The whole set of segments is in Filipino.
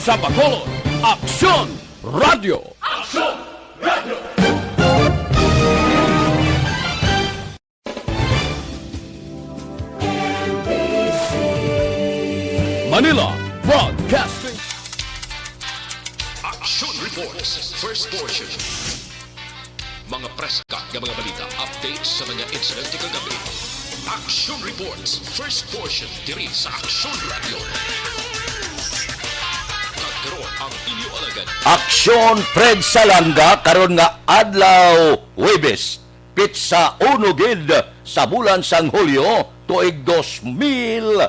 sa Bacolod, Aksyon Radio. Aksyon Radio! Manila Broadcasting. Aksyon Reports, first portion. Mga press-cut ng mga balita, updates sa mga insidente kagabi. Aksyon Reports, first portion, diri sa Aksyon Radio. Kagkaroon ang inyo alagad. Aksyon Fred Salanga karon nga adlaw Huwebes pitsa unugid sa bulan sang Hulyo tuig 2021.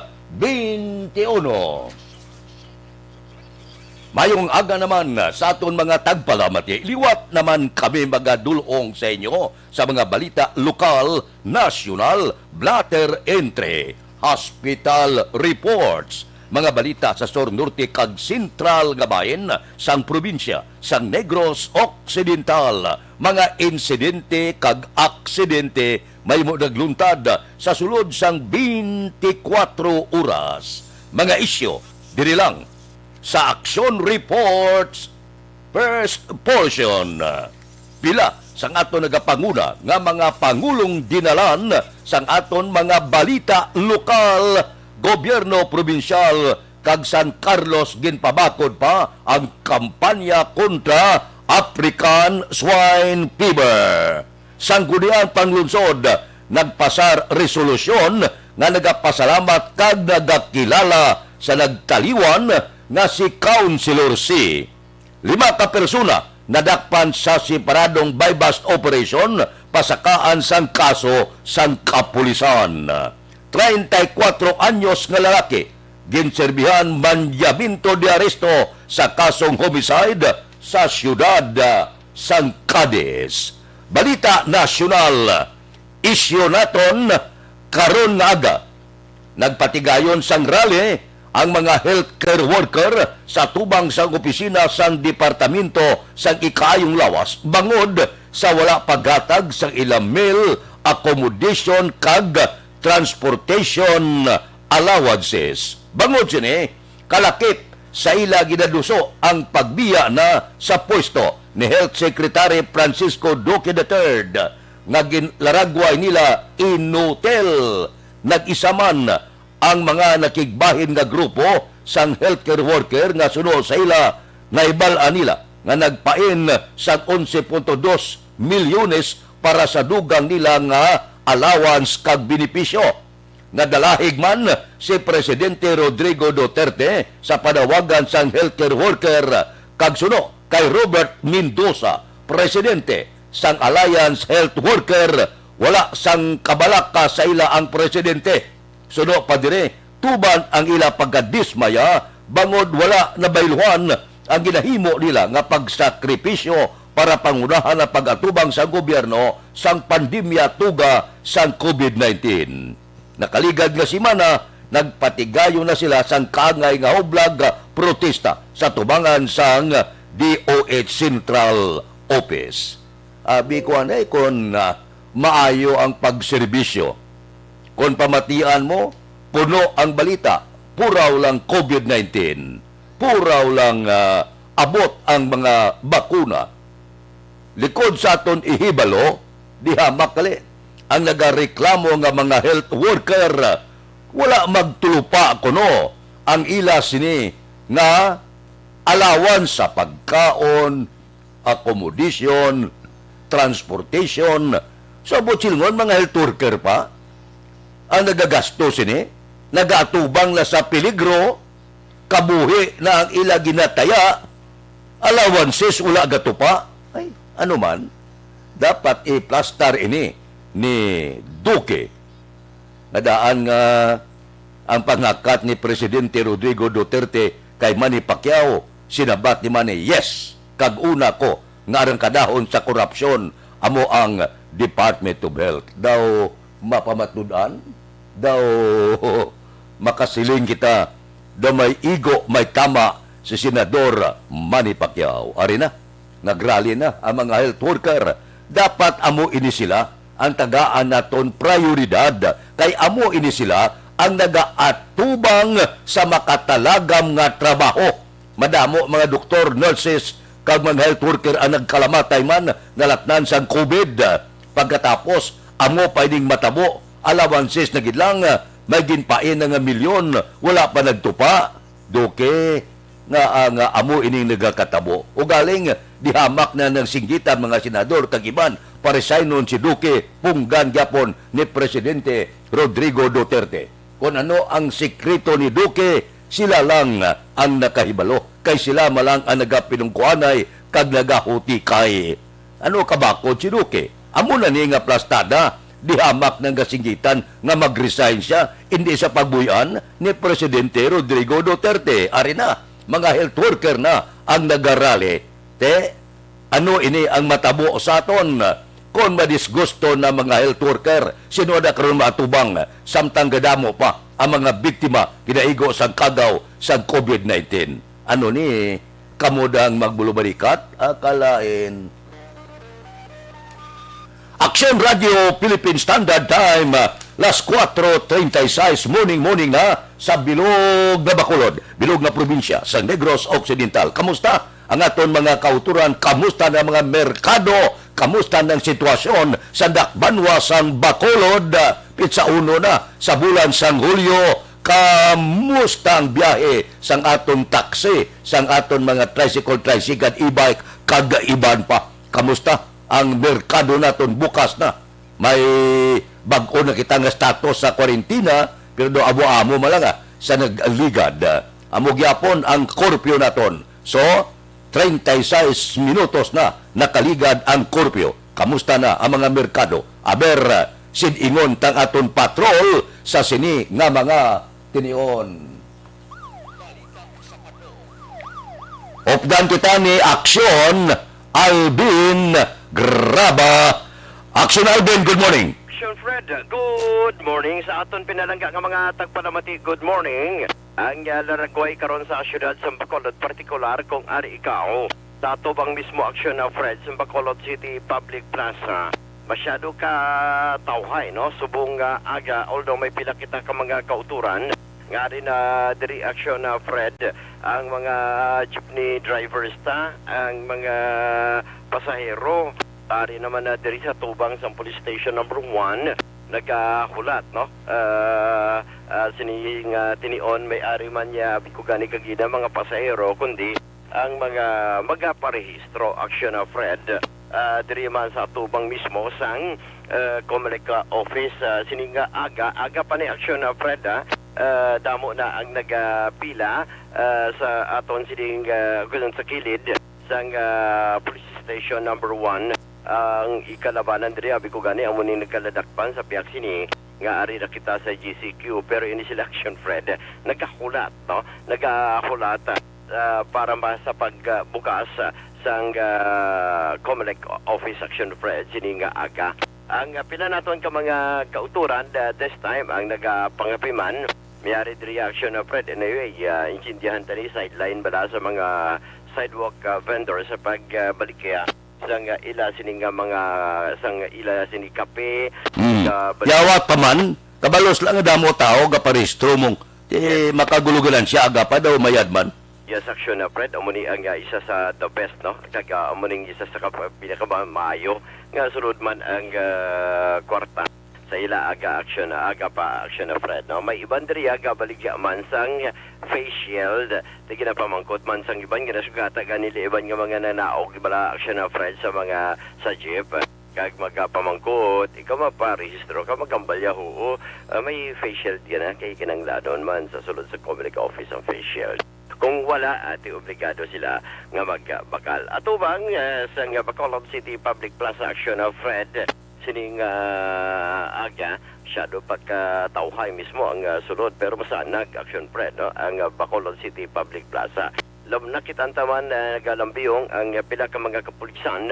Mayong aga naman sa aton mga tagpalamati, liwat naman kami magadulong sa inyo sa mga balita lokal, nasyonal, blatter entry, hospital reports, mga balita sa Sur Norte kag Sentral nga bahin sang probinsya sang Negros Occidental, mga insidente kag aksidente may mo nagluntad sa sulod sang 24 oras. Mga isyo diri lang sa Aksyon Reports first portion. Pila sang aton nagapanguna nga mga pangulong dinalan sang aton mga balita lokal, gobyerno probinsyal kag San Carlos ginpabakod pa ang kampanya kontra African Swine Fever. Sanggunian Panglungsod nagpasar resolusyon nga nagapasalamat kag nagakilala sa nagtaliwan nga si Councilor C. 5 ka persona nadakpan sa separadong bypass operation pasakaan sang kaso sang kapulisan. 34 anyos nga lalaki ginserbihan manyaminto de aresto sa kasong homicide sa siyudad sang Cadiz. Balita nasyonal, isyu naton karon nga aga nagpatigayon sang rally ang mga healthcare worker sa tubang sang opisina sang Departamento sang Ikaayong Lawas bangod sa wala paghatag sang ilang meal accommodation kag transportation allowances. Bangod sini, kalakip sa ila ginaduso ang pagbiya na sa pwesto ni Health Secretary Francisco Duque III nga ginlaragway nila inutel. Nag-isaman ang mga nakigbahin nga grupo sang healthcare worker nga sunod sa ila nga ibalaan nila nga nagpain sa 11.2 milyones para sa dugang nila nga allowance kag benepisyo. Nadalahig man si Presidente Rodrigo Duterte sa panawagan sang healthcare worker kag suno kay Robert Mendoza, Presidente sang Alliance Health Worker. Wala sang kabalaka sa ila ang Presidente. Suno pa dire, tuban ang ila pagkadismaya, bangod wala na bayluhan ang ginahimo nila nga pagsakripisyo para pangunahan ang pag-atubang sa gobyerno sang pandemya tuga sang COVID-19. Nakaligad nga simana, nagpatigayo na sila sang kaangay nga hublag protesta sa tubangan sang DOH Central Office. Abi ko anay kung maayo ang pagserbisyo. Kung pamatian mo, puno ang balita, puraw lang COVID-19, puraw lang abot ang mga bakuna. Likod sa aton ihibalo, dihamak kali. Ang nagareklamo nga mga health worker, wala magtulupa kuno ang ila sini nga alawan sa pagkaon, accommodation, transportation. Sa butsilngon, mga health worker pa, ang nagagasto sini, nagatubang na sa peligro, kabuhi na ang ila ginataya, allowances wala gatupa. Ay, ano man, dapat i-plaster ini ni Duque. Nadaan nga ang pangakat ni Presidente Rodrigo Duterte kay Manny Pacquiao, sinabat ni Manny, yes, kag-una ko, nga arang kadahon sa korupsyon, amo ang Department of Health. Daw mapamatudan, daw makasiling kita, daw may igo, may tama si Senador Manny Pacquiao. Ari na, nagrally na ang mga health worker. Dapat amo ini sila ang tagaan naton prioridad, kay amo ini sila ang nagaatubang sa makatalagam nga trabaho madamo mga doktor, nurses, kag mga health worker ang nagkalamatay man nalatnan sa COVID. Pagkatapos, amo pa ining matabo, allowances na gidlang, may ginpain na nga milyon, wala pa nagtupa. Duke, nga ang amo ining nagakatabo. O galing, dihamak na ng singgitan mga senador, kagiban, paresignon si Duque, punggan gyapon ni Presidente Rodrigo Duterte. Kung ano ang sikreto ni Duque, sila lang ang nakahibalo. Kay sila malang ang nagapinungkuanay kag nagahuti kay ano kabakod si Duque. Amo na ni nga plastada, dihamak ng kasinggitan nga mag-resign siya, hindi sa pagbuyan ni Presidente Rodrigo Duterte. Ari na, mga health worker na ang nagarali. Ano ini ang matabo sa aton? Kung madisgusto na mga health worker, sino na karon matubang samtang gadamo pa ang mga biktima kinaigo sa kagaw sa COVID-19. Ano ni kamudang magbulubalikat? Akalain. Aksyon Radio Philippine Standard Time, las 4:36 morning na sa bilog na Bacolod, bilog na probinsya sa Negros Occidental. Kamusta ang aton mga kauturan? Kamusta na mga merkado? Kamusta ng sitwasyon sa Dakbanwa sang Bacolod? Pitsa uno na sa bulan sang Hulyo. Kamusta ang biyahe sang aton taxi, sang aton mga tricycle, e-bike, kagaiban pa? Kamusta ang merkado naton? Bukas na. May bag-o na kita nga status sa kwarentina, pero do amo-amo malanga sa nagligad. Amo gyapon ang curfew naton. So, 36 minutos na nakaligad ang curfew. Kamusta na ang mga merkado? Aber, sid-ingon tang aton patrol sa sini nga mga tinion. Opdan kita ni Aksyon, Alvin Graba. Aksyon Alvin, good morning. Aksyon Fred, good morning sa aton pinalangga nga mga tagpanamati. Good morning. Ang laragway karon sa syudad sa Bacolod, partikular kung ari ikaw sa tubang mismo Aksyon na Fred sa Bacolod City Public Plaza. Masyado ka tawhay, no? Subong aga, although may pila kita ka mga kauturan, nga rin na diri Aksyon na Fred, ang mga jeepney drivers ta, ang mga pasahero, ari naman na diri sa tubang sa police station number 1, nagahulat, no? Sining tinion may ari man niya bikugani kagina mga pasahero, kundi ang mga magaparehistro Aksyon na Fred. Diri man sa tubang mismo sang Comelec office, sininga aga pa ni Aksyon na Fred, damo na ang nagapila sa aton sining sa kilid sang police station number 1. Ang ikalabanan diri abi ko gani amo ni nagkaladakpan sa piyak sini nga ari na kita sa GCQ, pero ini sila Aksyon Fred nagahulat, no? Nagahulat para sa pagbukas sang Comelec office Aksyon Fred sininga aga. Ang pila naton ka mga kauturan this time ang nagapangapiman miyari diri Aksyon Fred. Anyway, intindihan tani sideline bala sa mga sidewalk vendors sa pagbalik kaya sang ila sining mga sang ila sini kape. Yawat pa man, kabalos lang nga damo tao gaparehistro mong makagulugalan siya aga pa daw mayad man. Yes, Aksyon Fred, amuni ang isa sa the best, no? Kaga amuning isa sa pinakamaayo nga sulod man ang kwarta sa ila aga pa Aksyon Fred, no? May iban diri aga baligya man sang face shield, tigina pamangkot man sang iban nga nasugata ganili iban nga mga nanaog bala Aksyon Fred sa mga sa jeep. Kag magpamangkot, ikaw maparehistro ka, magambalya ho, may face shield yan, kay kinanglanon man sa sulod sa Comelec office ang face shield. Kung wala, ati obligado sila nga magbakal. Ato bang sa Bacolod City Public Plaza Aksyon Fred, sining aga, masyado pagkatauhay mismo ang sulod, pero masanag Aksyon Fred, no? Ang Bacolod City Public Plaza. Lam nakitang taman nagalambiyong ang pila ka mga kapulisan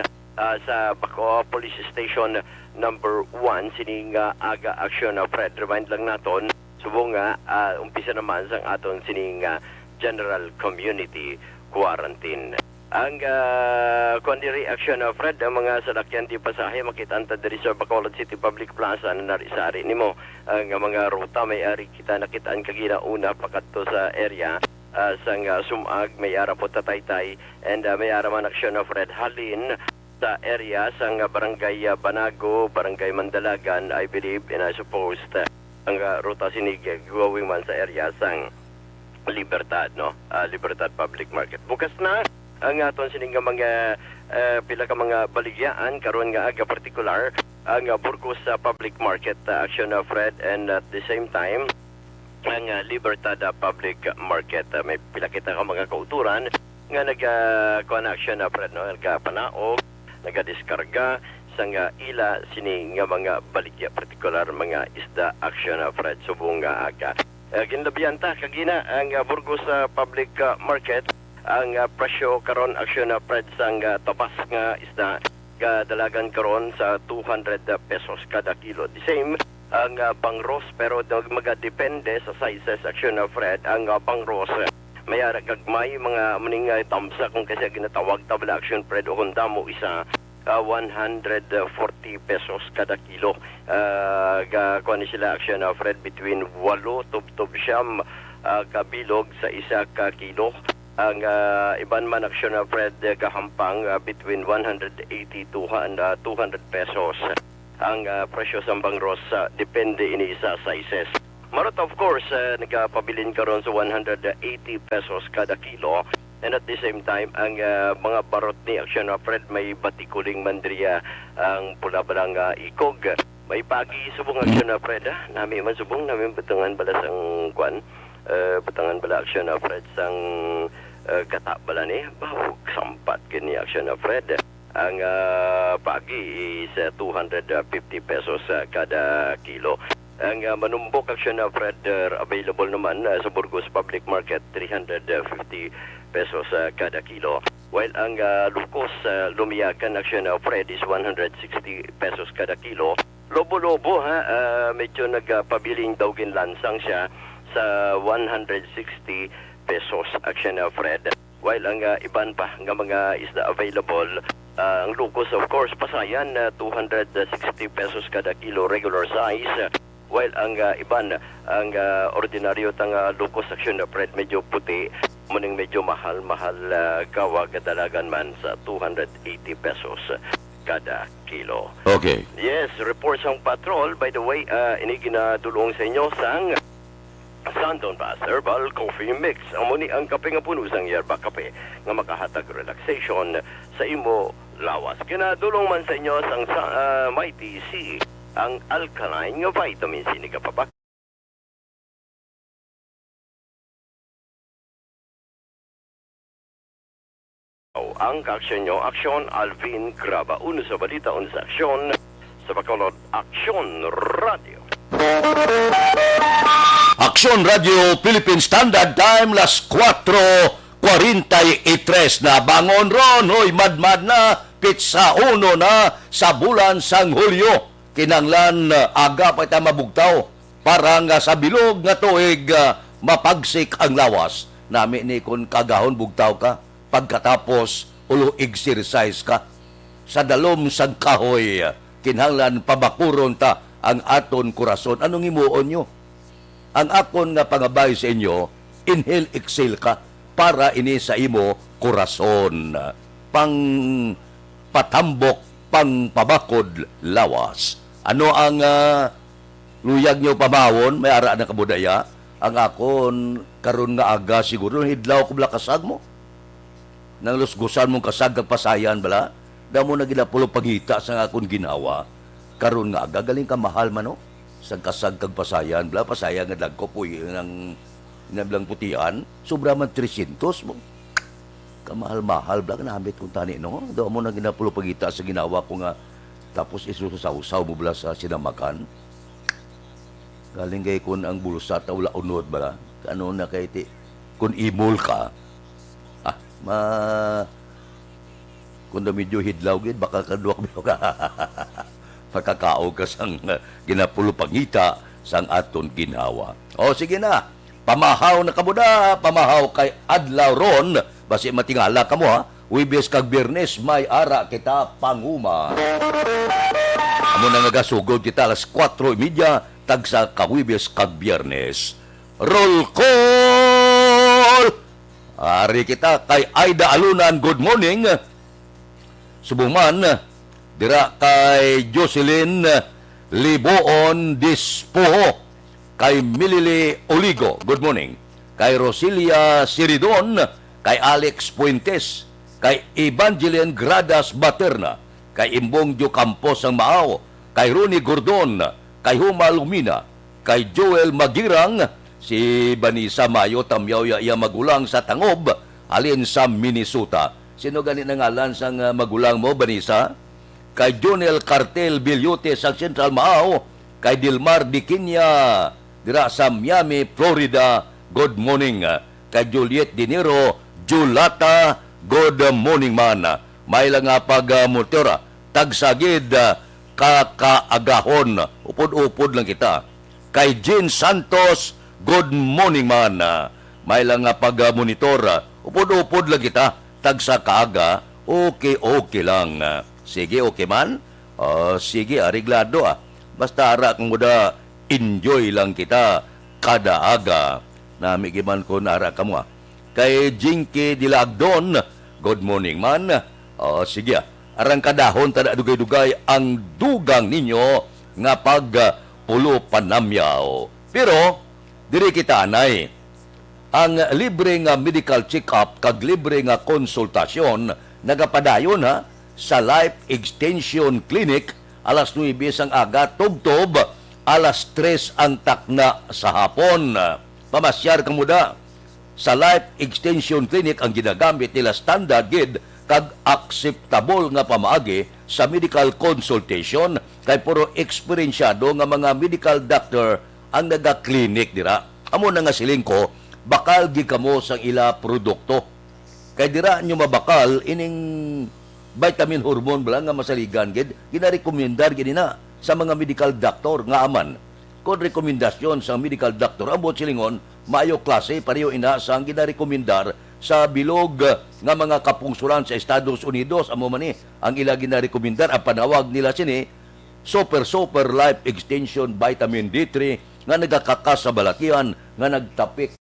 sa Baco Police Station number 1 sining aga Aksyon Fred. Remind lang naton, subong umpisa naman sang aton sining General Community Quarantine. Ang kundiri Aksyon Fred, ang mga salakyan di pasahe makitanta diri sa Bacolod City Public Plaza na narisari nimo ang mga ruta may ari kita nakitaan kagina una pakadto sa area sang sumag may ara po tataytay and may ara man aksyon of red halin sa area sang barangay Banago, barangay Mandalagan, I believe and I suppose ang ruta sinig going man sa area sang Libertad, no? Libertad Public Market. Bukas na ang aton sining mga pila ka mga baligyaan karon nga aga particular ang Burgos Public Market action of red and at the same time ang Libertad Public Market. May pila kita ka mga kauturan nga nag-connection of red, no? Nagpanaog, nagadiskarga sang ila sini nga mga baligya partikular mga isda action of red subong nga aga. Ginlabihan ta kagina ang Burgos Public Market ang presyo karon action of red sang tapas nga isda kadalagan karon sa 200 pesos kada kilo. The same ang pangros pero magadepende sa sizes action of red ang pangros mayara gagmay mga muning tamsa kung kasi ginatawag tabla action red o kung damo isa 140 pesos kada kilo. Kuha ni sila action of red between 8 tub siyam kabilog sa isa ka kilo. Ang iban man action of red kahampang between 180 to 200 pesos. Ang presyo sa bangros depende ini sa sizes. Marot of course, nagpabilin karon sa 180 pesos kada kilo. And at the same time, ang mga barot ni Aksyon of Red may batikuling mandriya ang pula balang ikog. May pagi subong Aksyon of Red. Nami man subong, nami batangan bala sang kwan. Batangan bala Aksyon of Red sang kata bala ni. Bahog sampat kini Aksyon of Red. Ang pagi is 250 pesos kada kilo. Ang manumbok action of red available naman sa Burgos Public Market 350 pesos kada kilo. While ang lukos lumiyakan action of red is 160 pesos kada kilo. Lobo-lobo medyo nagpabiling dawgin lansang siya sa 160 pesos action of red. While ang iban pa nga mga isda available ang lukos of course pasayan 260 pesos kada kilo regular size. While ang iban, ang ordinaryo tang lukos action of red medyo puti, muning medyo mahal kawag dalagan man sa 280 pesos kada kilo. Okay. Yes, reports ang patrol. By the way, ini ginadulong sa inyo sang Santon Pass Herbal Coffee Mix. Amo ni ang kape nga puno sang yerba kape nga makahatag relaxation sa imo lawas. Ginadulong man sa inyo sang Mighty C ang alkaline nga vitamin C ni kapabak. Ang kaaksyon nyo, Aksyon Alvin Graba. Uno sa balita, uno sa aksyon sa Bacolod Aksyon Radio. Aksyon Radio Philippine Standard Time las 4:43 na bangon ron. Hoy, madmad na pitsa 1 na sa bulan sang Hulyo. Kinanglan aga pa ita mabugtaw para nga sa bilog nga tuig mapagsik ang lawas. Nami ni kun kagahon bugtaw ka pagkatapos ulo exercise ka sa dalom sang kahoy kinahanglan pabakuron ta ang aton kurason. Anong himuon nyo? Ang akon nga pangabay sa inyo, inhale exhale ka para ini sa imo kurason. Pang patambok, pang pabakod lawas. Ano ang luyag nyo pamawon, may ara na kabudaya? Ang akon, karon nga aga siguro, hidlaw ko bala kasag mo. Nang lusgusan mong kasag kag pasayan bala, damo na ginapulo pagita sa akon ginawa. Karon nga aga, galing ka mahal man no? Sa kasag kag pasayan, bala pasayan nga dagko po ng inablang putian, sobra man 300 mo. Kamahal-mahal bala, kanamit kong tani no? Damo mo na ginapulo pagita sa ginawa ko nga tapos isusaw-saw mo bala sa sinamakan. Galing kay kun ang bulsa tawla unod bala. Ano na kay ti kun imol ka. Kung na medyo hidlaw gid baka kaduak mo ka. Pagkakaog ka sang ginapulo pangita sang aton ginawa. O sige na. Pamahaw na kabuda, pamahaw kay adlaw ron basi matingala kamo ha. Wibes kag Biyernes may ara kita panguma. Amo na nagasugod kita alas 4:30 tagsa ka Wibes kag Biyernes. Roll call! Ari kita kay Aida Alunan, good morning. Subuman, dira kay Jocelyn Liboon Dispoho, kay Milili Oligo, good morning. Kay Rosilia Siridon, kay Alex Puentes, kay Evangeline Gradas Baterna, kay Imbong Jo Campos ang Maaw, kay Ronnie Gordon, kay Huma Lumina, kay Joel Magirang, si Banisa Mayo Tamyaw iya magulang sa Tangob, alin sa Minnesota. Sino ganit na ngalan sang magulang mo, Banisa? Kay Jonel Cartel Bilyote sa Central Maaw, kay Dilmar Dikinya, dira sa Miami, Florida, good morning. Kay Juliet Dinero, Julata, good morning man. May lang nga pag-motora, tagsagid, kakaagahon, upod-upod lang kita. Kay Jean Santos, good morning man. May lang nga pag-monitor, upod-upod lang kita, tagsa kaaga, okay lang. Sige, okay man? Sige, ariglado Basta ara kung muda, enjoy lang kita kada aga. Namigiman ko na ara ka mo Kay Jinky Dilagdon, good morning man. Sige, arang kadahon tada dugay-dugay ang dugang ninyo nga pagpulo panamyaw. Pero, diri kita anay, ang libre nga medical check-up kag libre nga konsultasyon nagapadayon sa Life Extension Clinic alas 9 ang aga tugtob, alas 3 ang takna sa hapon. Pamasyar ka muda. Sa Life Extension Clinic ang ginagamit nila standard gid kag acceptable nga pamaagi sa medical consultation kay puro eksperensyado nga mga medical doctor ang naga-clinic dira. Amo na nga siling ko, bakal gi kamo sang ila produkto. Kay dira nyo mabakal ining vitamin hormone bala nga masaligan gid ginarekomendar gid na sa mga medical doctor nga aman. Kung rekomendasyon sa medical doctor ambot silingon maayo klase pareho ina sang ginarekomendar sa bilog nga mga kapungsuran sa Estados Unidos. Amo man ni ang ila ginarekomendar ang panawag nila sini Super Life Extension Vitamin D3 nga nagakakas sa balakian nga nagtapik.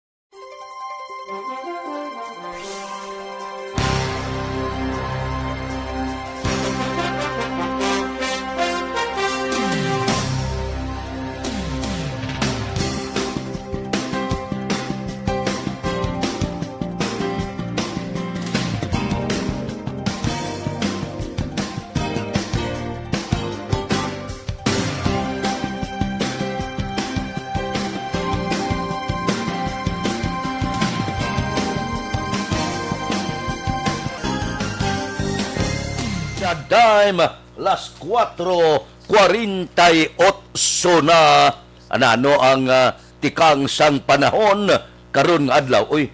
Dime, las 4:48 na anano ang tikang sang panahon karon nga adlaw. Uy,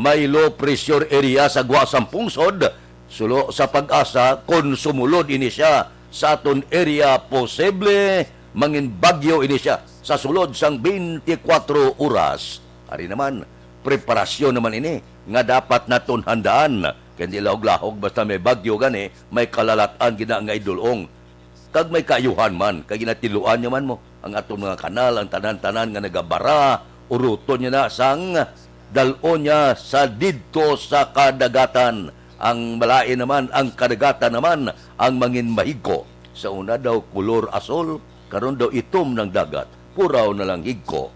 may low pressure area sa guwasang pungsod. Sulo sa pag-asa kon sumulod ini siya sa aton area posible mangin bagyo ini siya sa sulod sang 24 oras. Ari naman preparasyon naman ini nga dapat naton handaan. Kaya lahog-lahog basta may bagyo gani, may kalalatan gina nga idulong. Kag may kayuhan man, kag ginatiluan niya man mo. Ang atong mga kanal, ang tanan-tanan nga nagabara, uruton niya na sang dalon niya sa didto sa kadagatan. Ang malain naman, ang kadagatan naman, ang mangin mahigko. Sa una daw kulor asol, karon daw itom ng dagat, puraw na lang higko.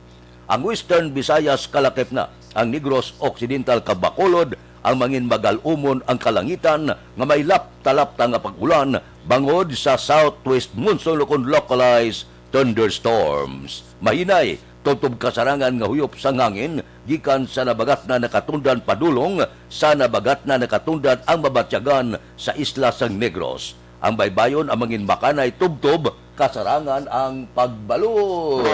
Ang Western Visayas kalakip na, ang Negros Occidental kabakolod, ang mangin magalumon ang kalangitan nga may lapta-lapta nga pag-ulan bangod sa southwest monsoon kon localized thunderstorms. Mahinay, tutob kasarangan nga huyop sa hangin gikan sa nabagat na nakatundan padulong sa nabagat na nakatundan ang mabatyagan sa isla sang Negros. Ang baybayon ang mangin makanay tubtob kasarangan ang pagbalod.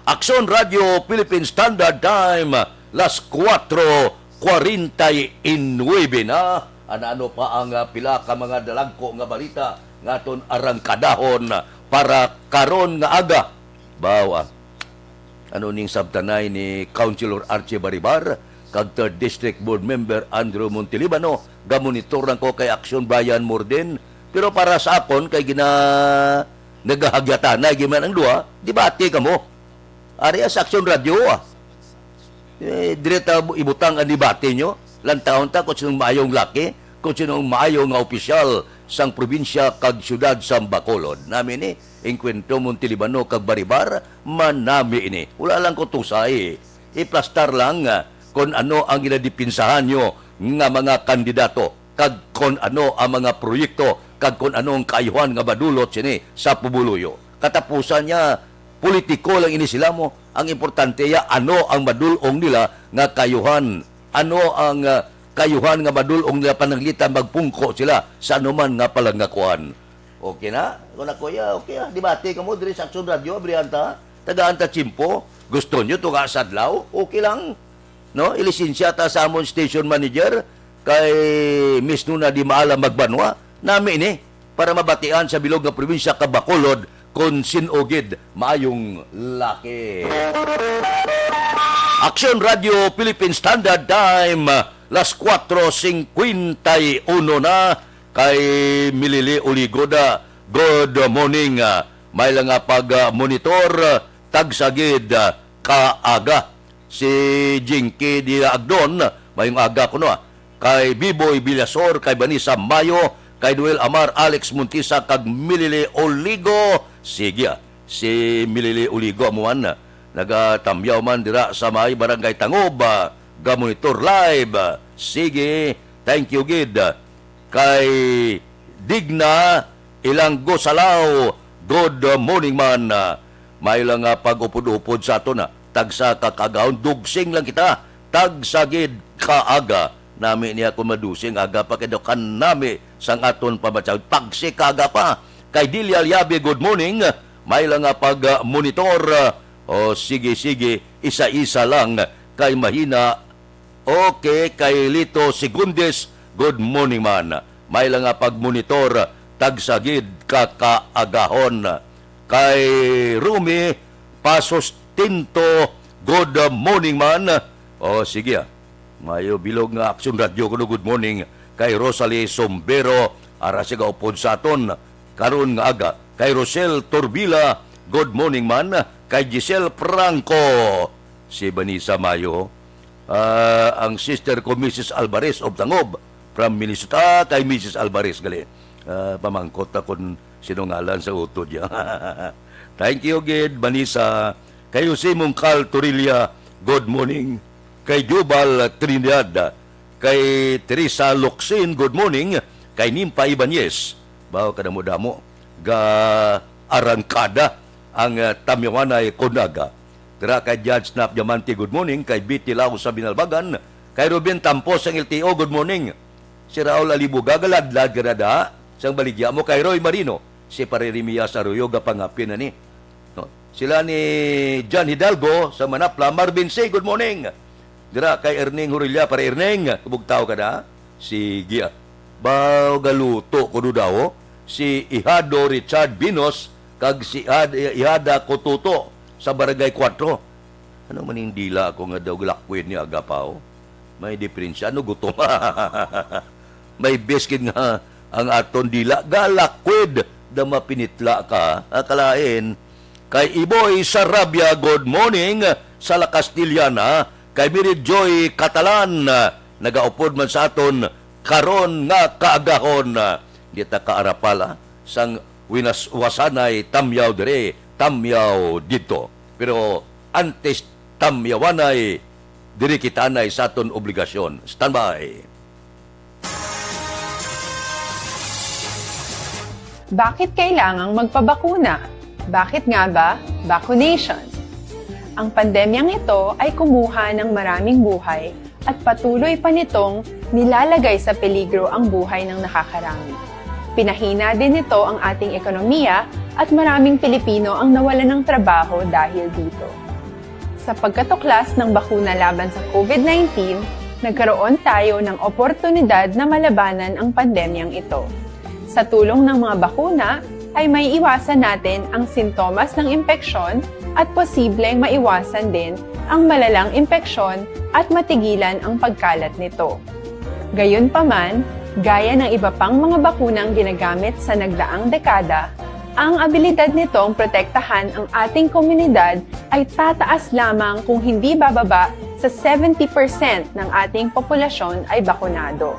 Aksyon Radio Philippine Standard Time las 4:49 na. Ano pa ang pila ka mga dalagko nga balita nga aton arang kadahon para karon nga aga. Bawa. Ano ning sabtanay ni Councilor Archie Baribar kag 3rd District Board Member Andrew Montelibano gamonitoran ko kay Aksyon Brian Morden. Pero para sa akon kay nagahagyatan na giman ang duha, debate kamo. Ari sa Aksyon Radio Direta ibutang ang debate nyo. Lantaon ta kung sinong maayong laki, kung sinong maayong nga opisyal sang probinsya kag syudad sa Bacolod. Namin Enkwentro Montelibano kag Baribar, manami ini. Wala lang ko tusay. Iplastar lang kung ano ang ginadipinsahan nyo nga mga kandidato, kag kung ano ang mga proyekto, kag kung ano ang kaayuhan nga badulot sini sa pubuluyo. Katapusan niya, politiko lang ini sila mo. Ang importante ya, ano ang madulong nila nga kayuhan. Ano ang kayuhan nga madulong nila pananglitan magpungko sila sa anuman nga palangakuan. Okay na? Kung ako okay na. Debate ka mo, diri sa Aksyon Radio, Brianta, tagaan ta Chimpo. Gusto nyo ito ka sadlaw? Okay lang. No? Ilisensya ta sa amon station manager kay Miss Nuna di maalam magbanwa. Namin para mabatian sa bilog nga probinsya ka Bacolod kung sinugid maayong laki. Aksyon Radio Philippine Standard Time, las 4:51 na kay Milili Uligoda. Good morning. May lang pag-monitor tagsagid kaaga. Si Jinky Diagdon, mayong aga ko no. Kay Biboy Bilasor, kay Vanessa Mayo, kay Noel Amar, Alex Montisa, kag Milili Oligo. Sige, si Milili Oligo amuan nagatamyaw man dira sa may barangay Tangob, ga-monitor live. Sige, thank you gid. Kay Digna Ilanggo Salaw, good morning man. May lang pag-upod-upod sa ato na tagsa kakagahon, dugsing lang kita, tagsagid kaaga. Nami niya kung madusing aga pa kadokan nami sang aton pabatsaw. Pagsi kaaga pa. Kay Dilia Liabe, good morning. May lang pag-monitor. Sige, isa-isa lang. Kay Mahina, okay. Kay Lito Segundes, good morning man. May lang pag-monitor, tagsagid kakaagahon. Kay Rumi Pasos Tinto, good morning man. Sige mayo bilog nga Aksyon Radio kuno good morning. Kay Rosalie Sombero, ara siya upod sa aton karon nga aga. Kay Rosel Torbila, good morning man. Kay Giselle Franco, si Vanessa Mayo, ang sister ko Mrs. Alvarez of Tangob from Minnesota. Kay Mrs. Alvarez gali pamangkot akon sinungalan sa utod ya. Thank you gid Vanessa. Kay Jose Mungkal Torilla, good morning. Kay Jubal Trinidad, kay Teresa Locsin, good morning. Kay Nimpa Ibanez, bawo kadamo-damo, ga arangkada ang Tamyawanay Konaga. Tira kay Judge Snap Diamante, good morning. Kay Biti Lau sa Binalbagan, kay Ruben Tampos ang LTO, good morning. Si Raul Alibuga, galadlad ganada, sang baligya mo. Kay Roy Marino, si Paririmiya sa Arroyo, gapangapin na ni. No? Sila ni John Hidalgo sa Manapla, Marvin Say, good morning. Dira kay Erning Hurilla, para Erning, kubugtaw ka na, si Gia. Bao galuto ko daw, si Ihado Richard Binos, kag si Ihada Kotuto sa Barangay 4. Ano man yung dila ako nga daw lakwid ni Agapaw? May diferensya, ano gutom? May biskin nga ang aton dila, galakwid, da mapinitla ka, akalain. Kay Iboy Sarabia, good morning, sa La Castillana. Kay Mirid Joy Catalan, nagaupod man sa aton karon nga kaagahon. Di ta kaarapala sang wasanay tamyaw dire, tamyaw dito. Pero antes tamyawanay, diri kitanay sa aton obligasyon. Standby. Bakit kailangang magpabakuna? Bakit nga ba vaccination? Ang pandemyang ito ay kumuha ng maraming buhay at patuloy pa nitong nilalagay sa peligro ang buhay ng nakakarami. Pinahina din nito ang ating ekonomiya at maraming Pilipino ang nawalan ng trabaho dahil dito. Sa pagkatuklas ng bakuna laban sa COVID-19, nagkaroon tayo ng oportunidad na malabanan ang pandemyang ito. Sa tulong ng mga bakuna, ay may iwasan natin ang sintomas ng impeksyon at posibleng maiwasan din ang malalang impeksyon at matigilan ang pagkalat nito. Gayunpaman, gaya ng iba pang mga bakunang ginagamit sa nagdaang dekada, ang abilidad nitong protektahan ang ating komunidad ay tataas lamang kung hindi bababa sa 70% ng ating populasyon ay bakunado.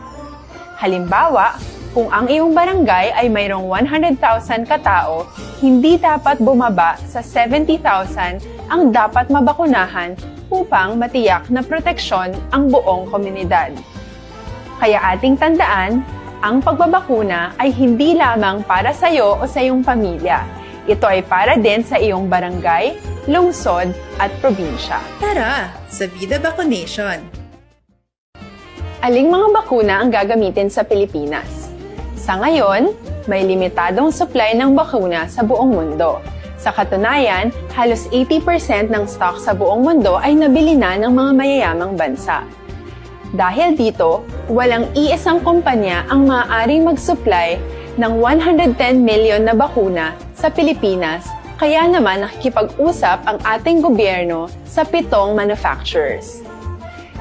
Halimbawa, kung ang iyong barangay ay mayroong 100,000 katao, hindi dapat bumaba sa 70,000 ang dapat mabakunahan upang matiyak na proteksyon ang buong komunidad. Kaya ating tandaan, ang pagbabakuna ay hindi lamang para sa iyo o sa iyong pamilya. Ito ay para din sa iyong barangay, lungsod at probinsya. Tara, sa Vida Vaccination! Aling mga bakuna ang gagamitin sa Pilipinas? Sa ngayon, may limitadong supply ng bakuna sa buong mundo. Sa katunayan, halos 80% ng stock sa buong mundo ay nabili na ng mga mayayamang bansa. Dahil dito, walang iisang kumpanya ang maaaring mag-supply ng 110 million na bakuna sa Pilipinas, kaya naman nakikipag-usap ang ating gobyerno sa 7 manufacturers.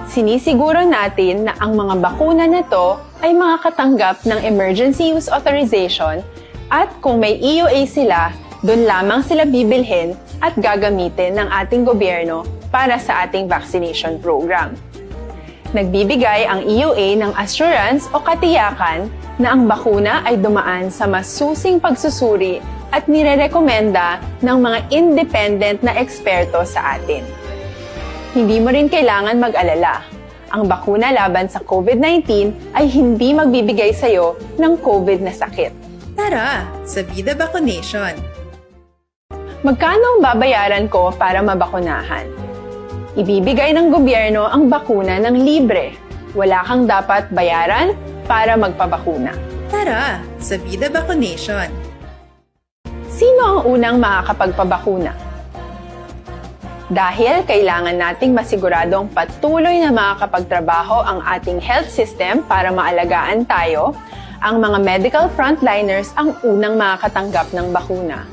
Sinisiguro natin na ang mga bakuna na to ay makakatanggap ng Emergency Use Authorization at kung may EUA sila, doon lamang sila bibilhin at gagamitin ng ating gobyerno para sa ating vaccination program. Nagbibigay ang EUA ng assurance o katiyakan na ang bakuna ay dumaan sa masusing pagsusuri at nirerekomenda ng mga independent na eksperto sa atin. Hindi mo rin kailangan mag-alala. Ang bakuna laban sa COVID-19 ay hindi magbibigay sa iyo ng COVID na sakit. Tara, sa Vida Vaccination! Magkano ang babayaran ko para mabakunahan? Ibibigay ng gobyerno ang bakuna ng libre. Wala kang dapat bayaran para magpabakuna. Tara, sa Vida Vaccination! Sino ang unang makakapagpabakuna? Dahil kailangan nating masiguradong patuloy na makakapagtrabaho ang ating health system para maalagaan tayo, ang mga medical frontliners ang unang makakatanggap ng bakuna.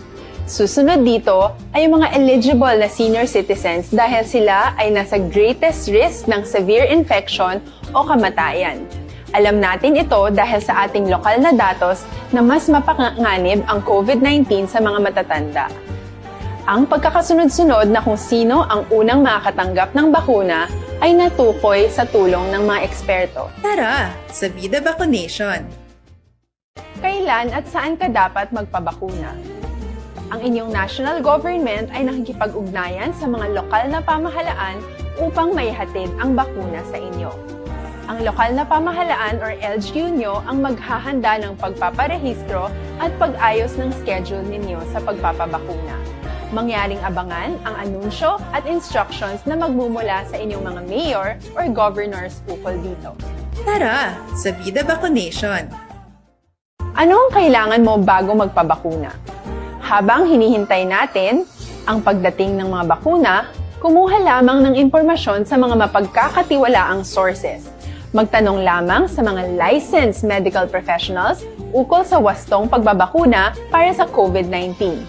Susunod dito ay mga eligible na senior citizens dahil sila ay nasa greatest risk ng severe infection o kamatayan. Alam natin ito dahil sa ating lokal na datos na mas mapanganib ang COVID-19 sa mga matatanda. Ang pagkakasunod-sunod na kung sino ang unang makakatanggap ng bakuna ay natukoy sa tulong ng mga eksperto. Tara, sa Vida Vaccination! Kailan at saan ka dapat magpabakuna? Ang inyong national government ay nakikipag-ugnayan sa mga lokal na pamahalaan upang maihatid ang bakuna sa inyo. Ang lokal na pamahalaan or LGU nyo ang maghahanda ng pagpaparehistro at pag-ayos ng schedule ninyo sa pagpapabakuna. Mangyaring abangan ang anunsyo at instructions na magmumula sa inyong mga mayor or governors ukol dito. Tara, sa Vida Vaccination! Ano ang kailangan mo bago magpabakuna? Habang hinihintay natin ang pagdating ng mga bakuna, kumuha lamang ng impormasyon sa mga mapagkakatiwalaang sources. Magtanong lamang sa mga licensed medical professionals ukol sa wastong pagbabakuna para sa COVID-19.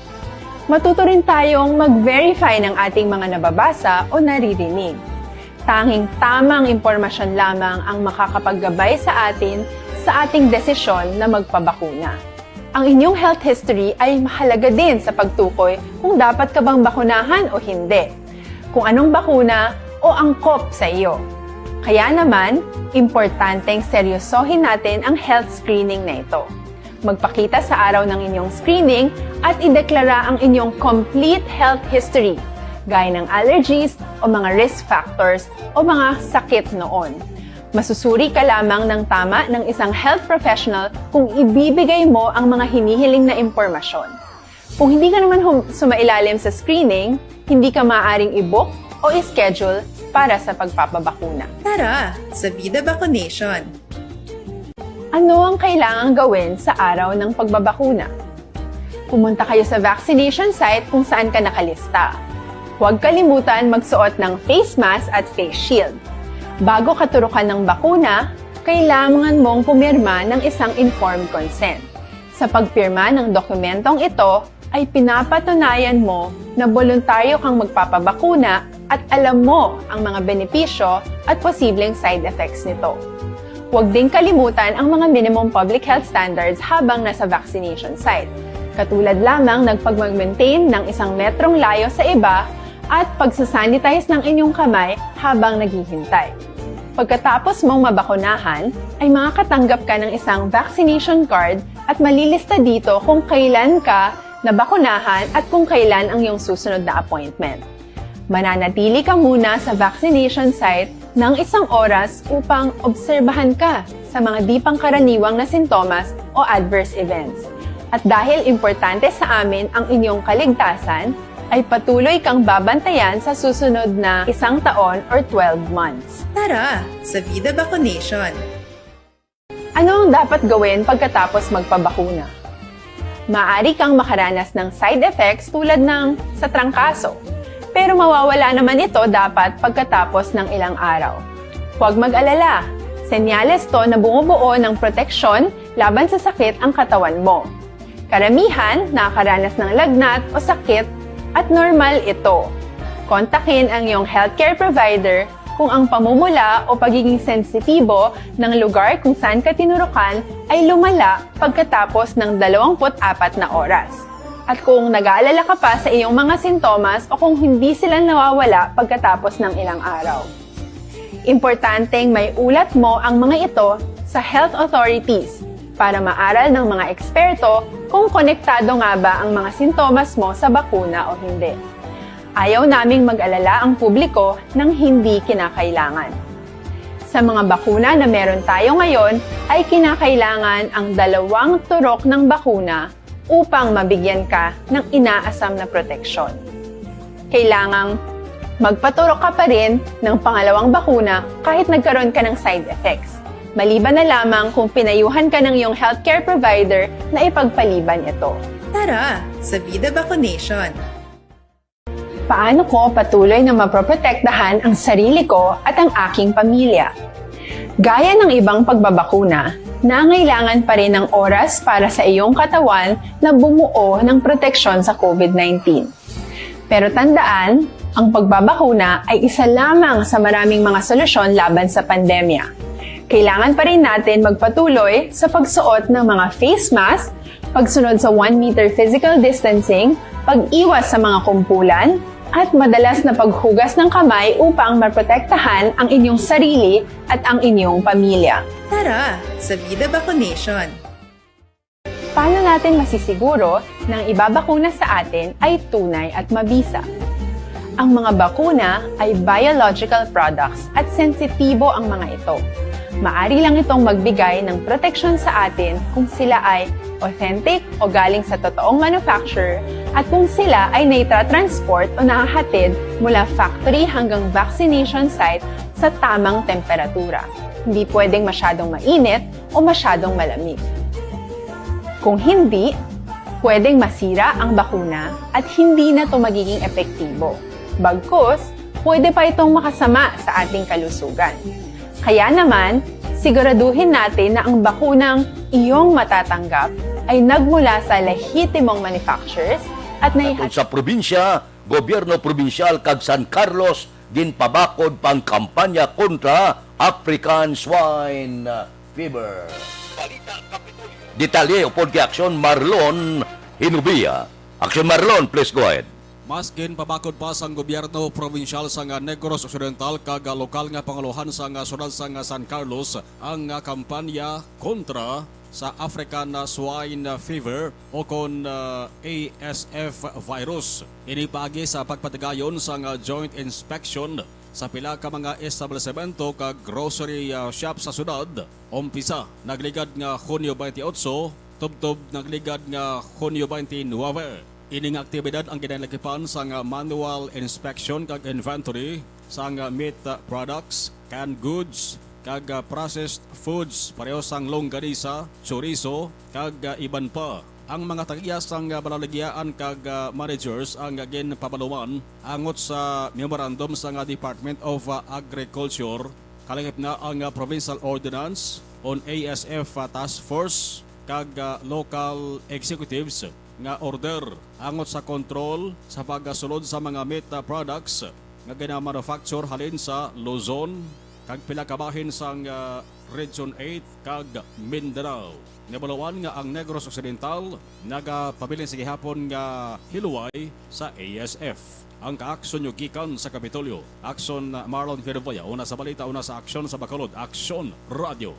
Matuto rin tayong mag-verify ng ating mga nababasa o naririnig. Tanging tamang impormasyon lamang ang makakapaggabay sa atin sa ating desisyon na magpabakuna. Ang inyong health history ay mahalaga din sa pagtukoy kung dapat ka bang bakunahan o hindi, kung anong bakuna o angkop sa iyo. Kaya naman, importanteng seryosohin natin ang health screening na ito. Magpakita sa araw ng inyong screening at ideklara ang inyong complete health history, gaya ng allergies o mga risk factors o mga sakit noon. Masusuri ka lamang ng tama ng isang health professional kung ibibigay mo ang mga hinihiling na impormasyon. Kung hindi ka naman sumailalim sa screening, hindi ka maaaring i-book o i-schedule para sa pagpapabakuna. Tara, sa Vida Vaccination! Ano ang kailangang gawin sa araw ng pagbabakuna? Pumunta kayo sa vaccination site kung saan ka nakalista. Huwag kalimutan magsuot ng face mask at face shield. Bago katurukan ng bakuna, kailangan mong pumirma ng isang informed consent. Sa pagpirma ng dokumentong ito, ay pinapatunayan mo na voluntaryo kang magpapabakuna at alam mo ang mga benepisyo at posibleng side effects nito. Huwag din kalimutan ang mga minimum public health standards habang nasa vaccination site. Katulad lamang ng pag-maintain ng 1 metrong layo sa iba at pagsasanitize ng inyong kamay habang naghihintay. Pagkatapos mong mabakunahan, ay makakatanggap ka ng isang vaccination card at malilista dito kung kailan ka nabakunahan at kung kailan ang iyong susunod na appointment. Mananatili ka muna sa vaccination site ng 1 oras upang obserbahan ka sa mga di pangkaraniwang na sintomas o adverse events. At dahil importante sa amin ang inyong kaligtasan, ay patuloy kang babantayan sa susunod na 1 taon or 12 months. Tara sa Vida Vaccination. Ano ang dapat gawin pagkatapos magpabakuna? Maaari kang makaranas ng side effects tulad ng sa trangkaso, pero mawawala naman ito dapat pagkatapos ng ilang araw. Huwag mag-alala, senyales to na bumubuo ng proteksyon laban sa sakit ang katawan mo. Karamihan nakakaranas ng lagnat o sakit at normal ito. Kontakin ang iyong healthcare provider kung ang pamumula o pagiging sensitibo ng lugar kung saan ka tinurukan ay lumala pagkatapos ng 24 na oras. At kung nag-aalala ka pa sa iyong mga sintomas o kung hindi sila nawawala pagkatapos ng ilang araw. Importanteng may ulat mo ang mga ito sa health authorities para maaral ng mga eksperto kung konektado nga ba ang mga sintomas mo sa bakuna o hindi. Ayaw naming mag-alala ang publiko ng hindi kinakailangan. Sa mga bakuna na meron tayo ngayon, ay kinakailangan ang 2 turok ng bakuna upang mabigyan ka ng inaasam na proteksyon. Kailangang magpaturok ka pa rin ng pangalawang bakuna kahit nagkaroon ka ng side effects. Maliban na lamang kung pinayuhan ka ng iyong healthcare provider na ipagpaliban ito. Tara sa Vida Vaccination. Paano ko patuloy na maproprotektahan ang sarili ko at ang aking pamilya? Gaya ng ibang pagbabakuna, nangailangan pa rin ng oras para sa iyong katawan na bumuo ng proteksyon sa COVID-19. Pero tandaan, ang pagbabakuna ay isa lamang sa maraming mga solusyon laban sa pandemya. Kailangan pa rin natin magpatuloy sa pagsuot ng mga face mask, pagsunod sa 1 meter physical distancing, pag-iwas sa mga kumpulan, at madalas na paghugas ng kamay upang maprotektahan ang inyong sarili at ang inyong pamilya. Tara sa Vida Vaccination. Paano natin masisiguro na ang ibabakuna sa atin ay tunay at mabisa? Ang mga bakuna ay biological products at sensitibo ang mga ito. Maari lang itong magbigay ng proteksyon sa atin kung sila ay authentic o galing sa totoong manufacturer at kung sila ay naitra-transport o nahahatid mula factory hanggang vaccination site sa tamang temperatura. Hindi pwedeng masyadong mainit o masyadong malamig. Kung hindi, pwedeng masira ang bakuna at hindi na ito magiging epektibo. Bagkus, pwede pa itong makasama sa ating kalusugan. Kaya naman, siguraduhin natin na ang bakunang iyong matatanggap ay nagmula sa lehitimong manufacturers at Tungkol sa probinsya, gobyerno probinsyal kag San Carlos ginpabakod pang kampanya kontra African swine fever. Detalye upod kay Aksyon Marlon Hinubia. Aksyon Marlon, please go ahead. Mas ginpabakod pa sang gobyerno probinsyal sa Negros Occidental kag lokal nga panguluhan sa syudad sa San Carlos ang kampanya kontra sa African swine fever o kon ASF virus. Inipagi sa pagpatigayon sa joint inspection sa pila ka mga establishmento kag grocery shop sa syudad. Umpisa nagligad nga Hunyo 28, tubtob nagligad nga Hunyo 29. Ining aktibidad ang ginalakipan sa manual inspection kag inventory sa meat products, canned goods, kag processed foods, pareho sang longganisa, chorizo, kag iban pa. Ang mga tagiya sang balaligyaan kag managers ang ginpabaluman angot sa memorandum sa Department of Agriculture kalahip na ang Provincial Ordinance on ASF Task Force kag local executives nga order angot sa kontrol sa pagsulod sa mga meat products nga gina-manufacture halin sa Luzon, kag pila ka bahin sang Region 8 kag Mindanao. Nabalawan nga ang Negros Occidental nagapabilin sa gihapon nga hiluway sa ASF. Ang kaaksyon yung gikan sa Kapitolyo. Aksyon Marlon Herboya. Una sa balita, una sa aksyon sa Bacolod. Aksyon Radio.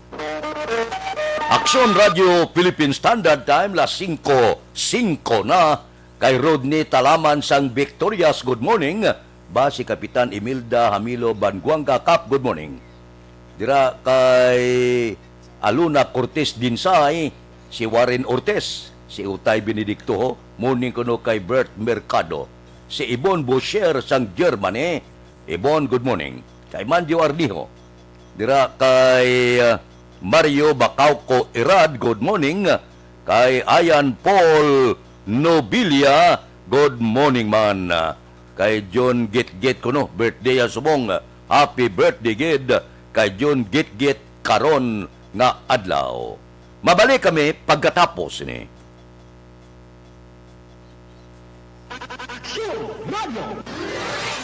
Aksyon Radio Philippine Standard Time las 5:05 na kay Rodney Talaman sang Victorias. Good morning. Ba si Kapitan Imelda Hamilo Banguanga Kap. Good morning. Dira kay Aluna Cortez Dinsay, si Warren Ortez, si Utay Benedicto, morning kuno kay Bert Mercado, si Ibon Boucher sang Germany. Ibon, good morning. Kay Mandio Ardijo. Dira kay Mario Bacauco Irad, good morning. Kay Ayan Paul Nobilia, good morning man. Kay John Git kuno, birthday ang subong. Happy birthday gid kay John Git karon nga adlaw. Mabalik kami pagkatapos ni.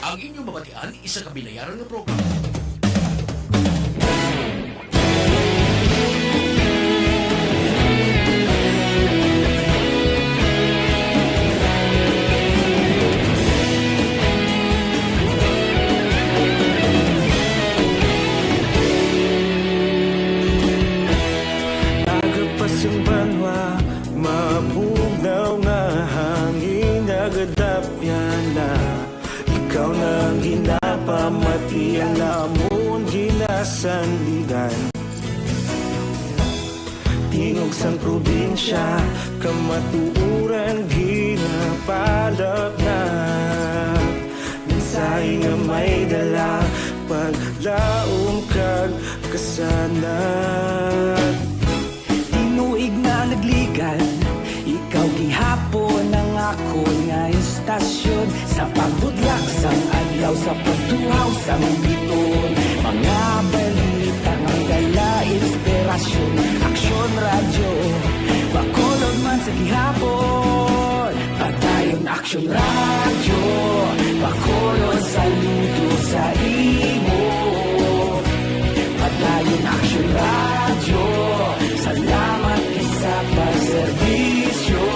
Ang inyong mabatian, isa kabilayaran ng programa. Nagapasang banwa, mapunaw nga hangin, nagadapyan na. Ikaw na ginapamatian na amon ginasandigan. Tingog sang probinsya, kamatuuran ginapalap na. Minsay nga may dala, paglaom kag kasanat. Tinuig na nagligan, ikaw gihapon ang ako nga istasyon. Sa pagbudlak sang adlaw, sa pagtuhaw sang biton. Mga balita nga dala inspirasyon. Aksyon radyo, Bacolod man sa gihapon. Padayon Aksyon radyo, Bacolod saludo sa imo. Padayon Aksyon radyo, salamat sa pagserbisyo.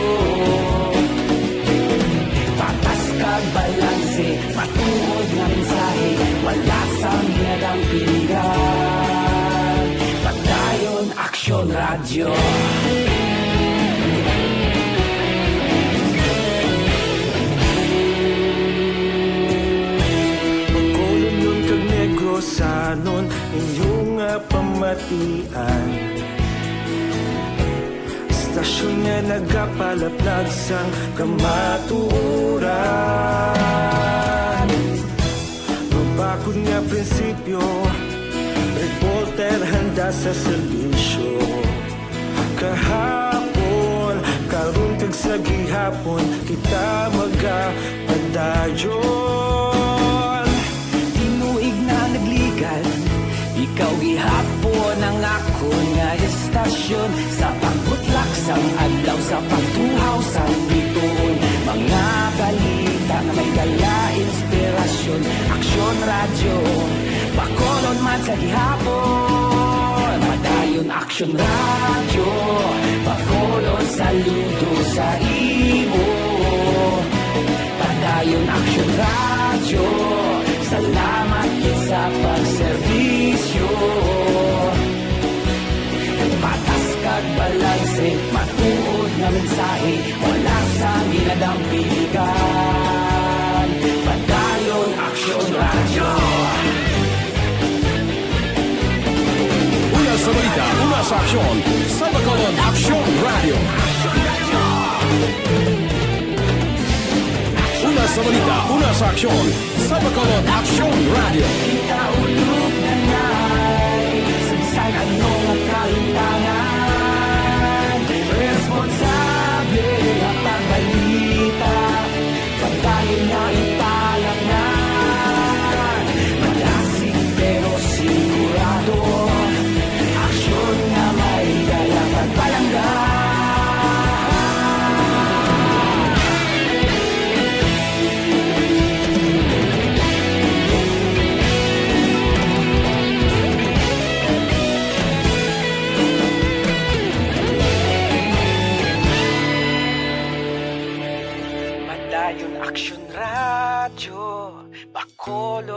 Patas kag balanse, matuod nga mensahe, wala sang hinadang pilihan. Padayon Aksyon Radio. Bacolod nun kag Negros sanon, inyong nga pamatian. Stasyon nga nagapalaplag sang kamatuuran. Mabakod nga prinsipyo, reporter handa sa serbisyo. Kahapon, karon kag sa gihapon, kita magapadayon. Tinuig na nagligan, ikaw gihapon ang ako nga istasyon. Sa pagbutlak sang adlaw, sa pagtuhaw sang biton. Mga balita na may dala inspirasyon. Aksyon radyo, Bacolod man sa gihapon. Padayon Aksyon radyo, Bacolod saludo sa imo. Padayon Aksyon radyo, salamat sa pagserbisyo. Patas kag balanse, matuod na mensahe, wala sa ginadang piligan. Padayon Aksyon Radio. Una sa balita, una sa aksyon, sa Bacolod Aksyon Radio. Una sa balita, una sa aksyon, sa Bacolod Aksyon Radio. Kita ulog na na'y sagsang ano ang kalintangan. Responsable ang pagbalita, pagdayon na ipalang na. Malasig pero sigurado, aksyon na may dalang pagpalanggan.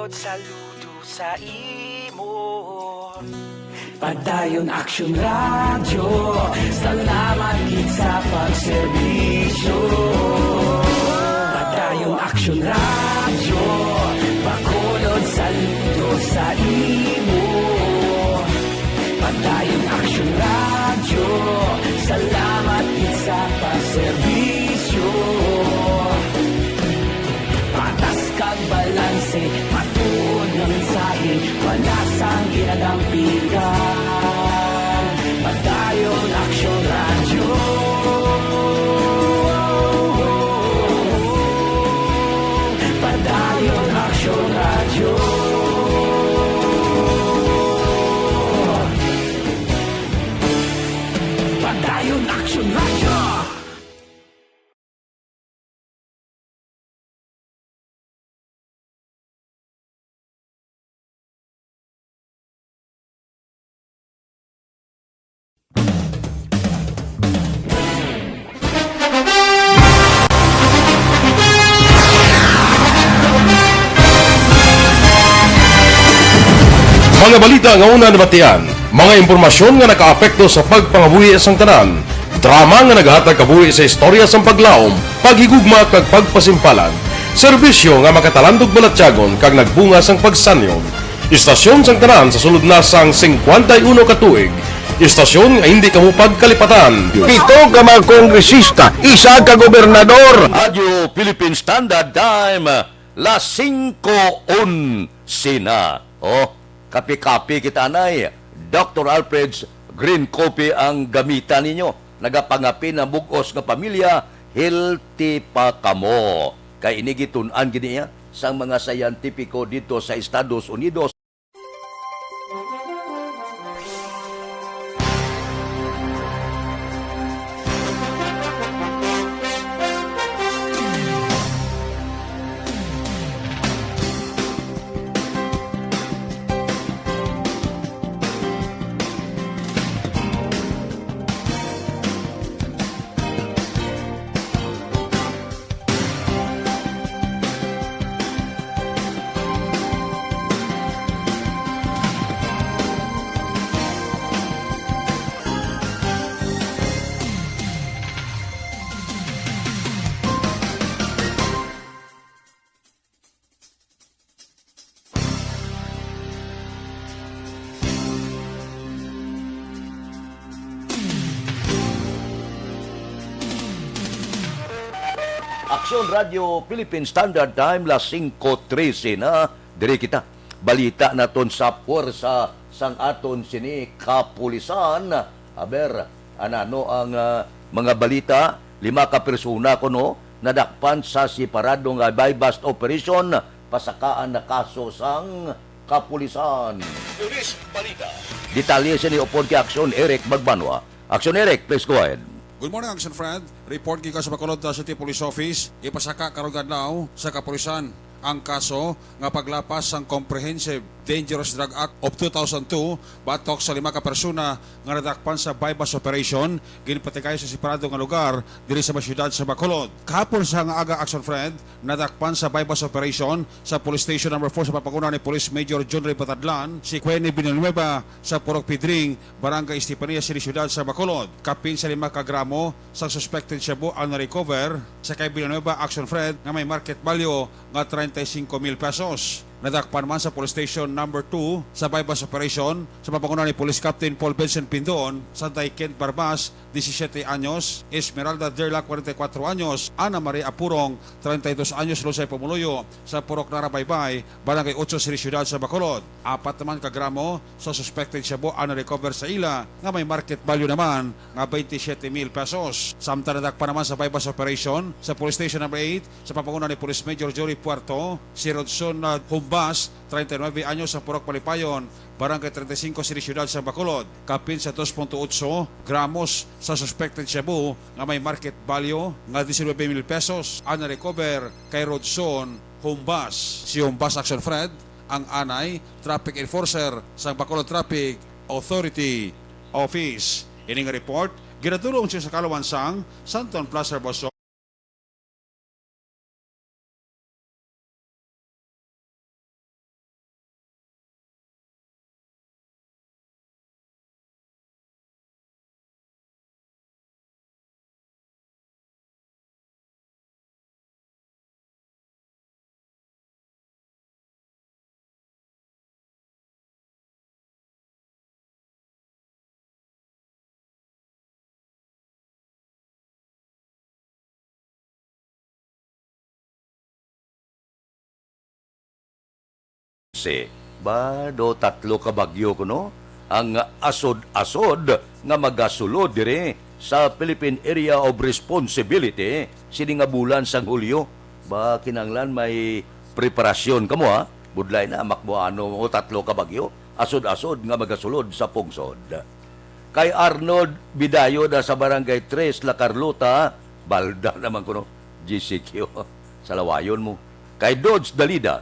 saludo sa imo. Padayon Aksyon Radio, salamat gid sa pagserbisyo. Padayon Aksyon Radio, bakulod saludo sa imo. Padayon Aksyon Radio, salamat gid sa pagserbisyo. Patas kag balanse, matuod nga mensahe, wala sang ginadampigan. Padayon Aksyon Radio. Padayon Aksyon Radio. Padayon Aksyon Radio. Mga balita nga una nabatian, mga impormasyon nga nakaapekto sa pagpangabuhi sang tanan, drama nga naghatag kabuhi sa istorya sang paglaom, paghigugma kag pagpasimpalan, serbisyo nga makatalandog balatyagon kag nagbunga sang pagsanyon, istasyon sang tanan sa sulod na sang 51 ka tuig, istasyon nga hindi kamupag kalipatan. 7 ka mga kongresista, 1 ka gobernador. Radio Philippine Standard Time, las 5:11 na. Oh, kapi-kapi kita nay. Dr. Alfred's Green Coffee ang gamitan ninyo. Nagapangapi na bugos nga pamilya, healthy pa kamo. Kay inigitun-an gini niya sang mga sayantipiko dito sa Estados Unidos. Aksyon Radio Philippine Standard Time, las 5:13 na. Diri kita. Balita naton sa puwersa sang aton sini kapulisan. Aber, anano ang mga balita? 5 ka persona kuno nadakpan sa separado nga buy-bust operation, pasakaan na kaso sang kapulisan. Police balita. Detalye sa ni upod kay Aksyon Eric Magbanwa. Aksyon Eric, please go ahead. Good morning, Action Friend. Report gikan sa Bacolod City Police Office. Ipasaka karong adlaw sa kapulisan ang kaso nga paglapas sang Comprehensive Dangerous Drug Act of 2002 batok sa 5 ka persona nga nadakpan sa buy-bust operation ginpatikay sa separado nga lugar diri sa siyudad sa Bacolod. Kahapon sa nga aga, Action Friend, nadakpan sa buy-bust operation sa Police Station number 4 sa papagunan ni Police Major John Ray Patadlan si Quene Villanueva sa Purok Pidring, Barangay Estepania, siyudad sa Bacolod. Kapin sa 5 ka gramo sa suspected shabu ang na-recover sa kay Villanueva, Action Friend, nga may market value nga 35,000 pesos. Nadakpan man sa Police Station number 2 sa buy-bust operation sa papangunan ni Police Captain Paul Benson Pindoon, Santay Kent Barbas, 17 anyos, Esmeralda Derla, 44 anyos, Ana Maria Apurong, 32 anyos, Lusay Pumuluyo, sa Purok Narabaybay, Barangay 8, Siyudad sa Bacolod. 4 naman kagramo sa suspected shabu ang recover sa ila nga may market value naman nga 27,000 pesos. Samtang nadakpan naman sa buy-bust operation sa Police Station number 8 sa papangunan ni Police Major Jory Puerto, si Rodson Humbas, 39 anyos, sa Purok Palipayon, Barangay 35, Siyudad sa Bacolod. Kapin sa 2.8 gramos sa suspected shabu nga may market value nga 19,000 pesos ang na-recover kay Rodson Humbas. Si Humbas, Action Fred, ang anay traffic enforcer sa Bacolod Traffic Authority Office. Ining report ginatulong siya sa Kalawansang Santon Plaza Boso. Ba, do tatlo ka bagyo ko no? Ang asod-asod nga magasulod dire sa Philippine Area of Responsibility sini nga bulan sang Hulyo. Ba, kinanglan may preparasyon kamo ha? Budlay na makbuano o tatlo ka bagyo. Asod-asod nga magasulod sa pungsod. Kay Arnold Bidayo da sa Barangay 3, La Carlota, balda naman ko no, GCQ, sa lawayon mo. Kay Dodge Dalida,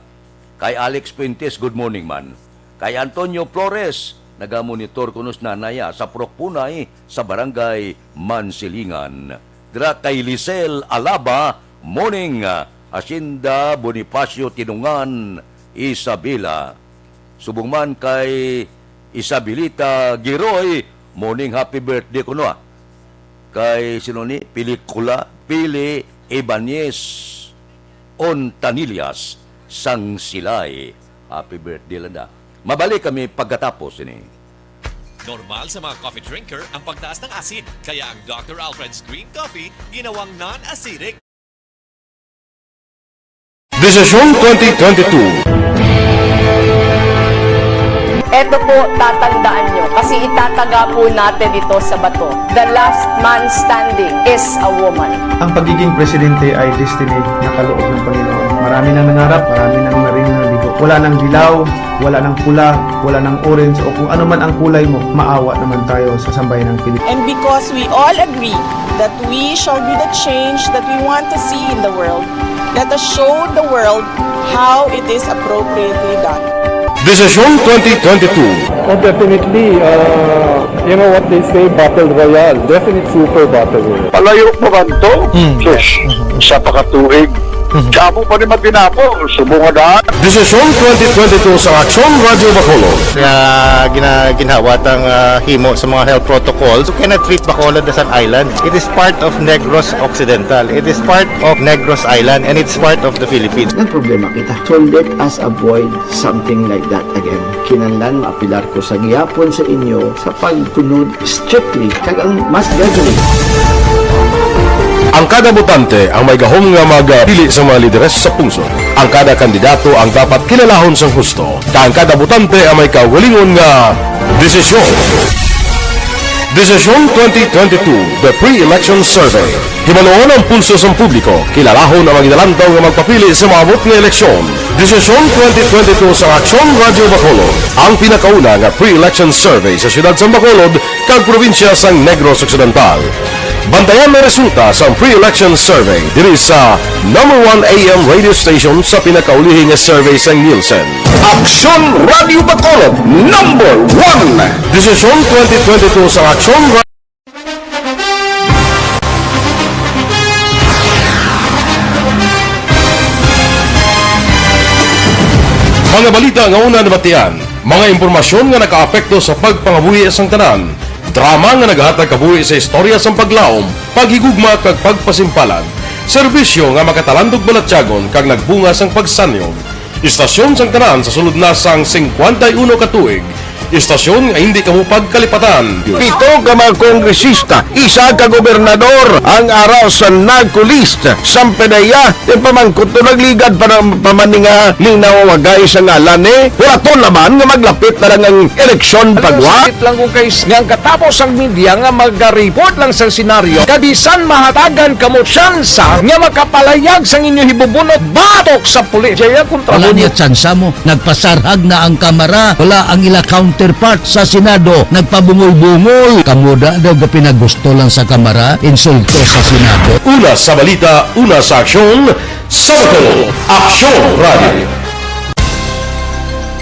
kay Alex Puentes, good morning man. Kay Antonio Flores, nagamonitor kunos nanaya sa Prokpunay sa Barangay Mansilingan. Dira kay Lisel Alaba, morning. Asinda Bonifacio Tinungan, Isabela. Subong man kay Isabelita Giroy, morning, happy birthday ko no. Kay sino ni Pelikula Pili Ibanez Ontanillas Sang Silay, happy birthday lang da. Mabalik kami pagkatapos ini. Normal sa mga coffee drinker ang pagtaas ng asid, kaya ang Dr. Alfred's Green Coffee ginawang non-acidic. Desisyon 2022. Ito po, tatandaan nyo, kasi itataga po natin ito sa bato. The last man standing is a woman. Ang pagiging presidente ay destiny na kaloob ng Panginoon. Marami nang nangarap, marami nang naring nabigo. Wala nang dilaw, wala nang pula, wala nang orange, o kung ano man ang kulay mo, maawa naman tayo sa sambayan ng Pilipinas. And because we all agree that we shall be the change that we want to see in the world, let us show the world how it is appropriately done. Desisyon 2022. Oh, definitely, you know what they say, Battle Royale. Definitely super Battle Royale. Palayo mo man to? Yes. Sa pakatuig. Kamo pa rin magdinapo. Subungan. Desisyon 2022 sa Aksyon Radio Bacolod. Ginhawat ang himo sa mga health protocols. You cannot treat Bacolod as an island. It is part of Negros Occidental. It is part of Negros Island and it's part of the Philippines. Ang problema kita. So let us avoid something like that again. Kinahanglan maapilar ko sa gihapon sa inyo sa pagtunod strictly kag ang mas gagawin. Ang kada botante ang may gahom nga magpili sa mga lideres sa pungsod. Ang kada kandidato ang dapat kilalahon sa husto. Ang kada botante ang may kaugalingon nga desisyon. Desisyon 2022, the pre-election survey. Himanuon ang pulso sa publiko, kilalahon ang magidalantaw nga magpapili sa maabot nga eleksyon. Desisyon 2022 sa Aksyon Radio Bacolod, ang pinakauna nga pre-election survey sa siyudad sa Bacolod kag probinsya sa Negros Occidental. Bantayan na resulta sa pre-election survey diri sa number 1 AM radio station sa pinakaulihing survey sa Nielsen. Aksyon Radio Bacolod, number 1. Desisyon 2022 sa Aksyon Radio. Mga balita nga una nabatian, mga impormasyon nga nakaapekto sa pagpangabuhi sang tanan, drama nga naghatag kabuhi sa istorya sang paglaom, paghigugma kag pagpasimpalan, serbisyo nga makatalandog balatyagon kag nagbunga sang pagsanyog, istasyon sang tanan sa sulod na sang 51 katuig, istasyon nga hindi kamo pagkalipatan. 7 ka mga kongresista, 1 ka gobernador, ang araw sa nagkulist, sampedaya, yung pamangkot to nagligad para pamaninga linaw wagay sa ngalan wala to naman nga maglapit na lang ang eleksyon pagwa. Sakit lang kung kayo nga katapos ang media nga mag-report lang sa senaryo, kabisan mahatagan kamo tsansa nga makapalayag sa inyo hibubunot batok sa pulis. Jaya kontra wala niya tsansa mo, nagpasarhag na ang kamera, wala ang ila counterpart sa Senado, nagpabungol-bungol. Kamuda daw ga pinagusto lang sa kamera, insulto sa Senado. Una sa balita, una sa aksyon, sa Bacolod, Aksyon Radio.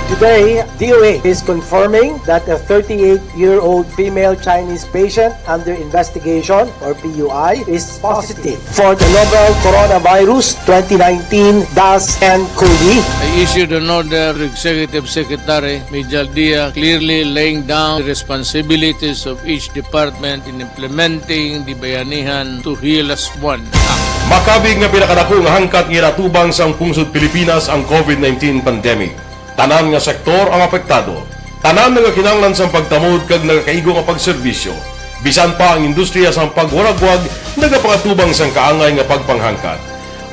Today, DOA is confirming that a 38-year-old female Chinese patient under investigation, or PUI, is positive for the novel coronavirus 2019-nCoV. I issued an order to Executive Secretary Major Dia clearly laying down the responsibilities of each department in implementing the Bayanihan to Heal as One Act. Makabig nga pinakadako nga hangkat nga natubang sa pungsod Pilipinas ang COVID-19 pandemic. Tanan nga sektor ang apektado. Tanan nga kinahanglan sa pagtamod kag nagakaigo nga pagserbisyo. Bisan pa ang industriya sa pagwaragwag nagapangatubang sang kaangay nga pagpanghangkat.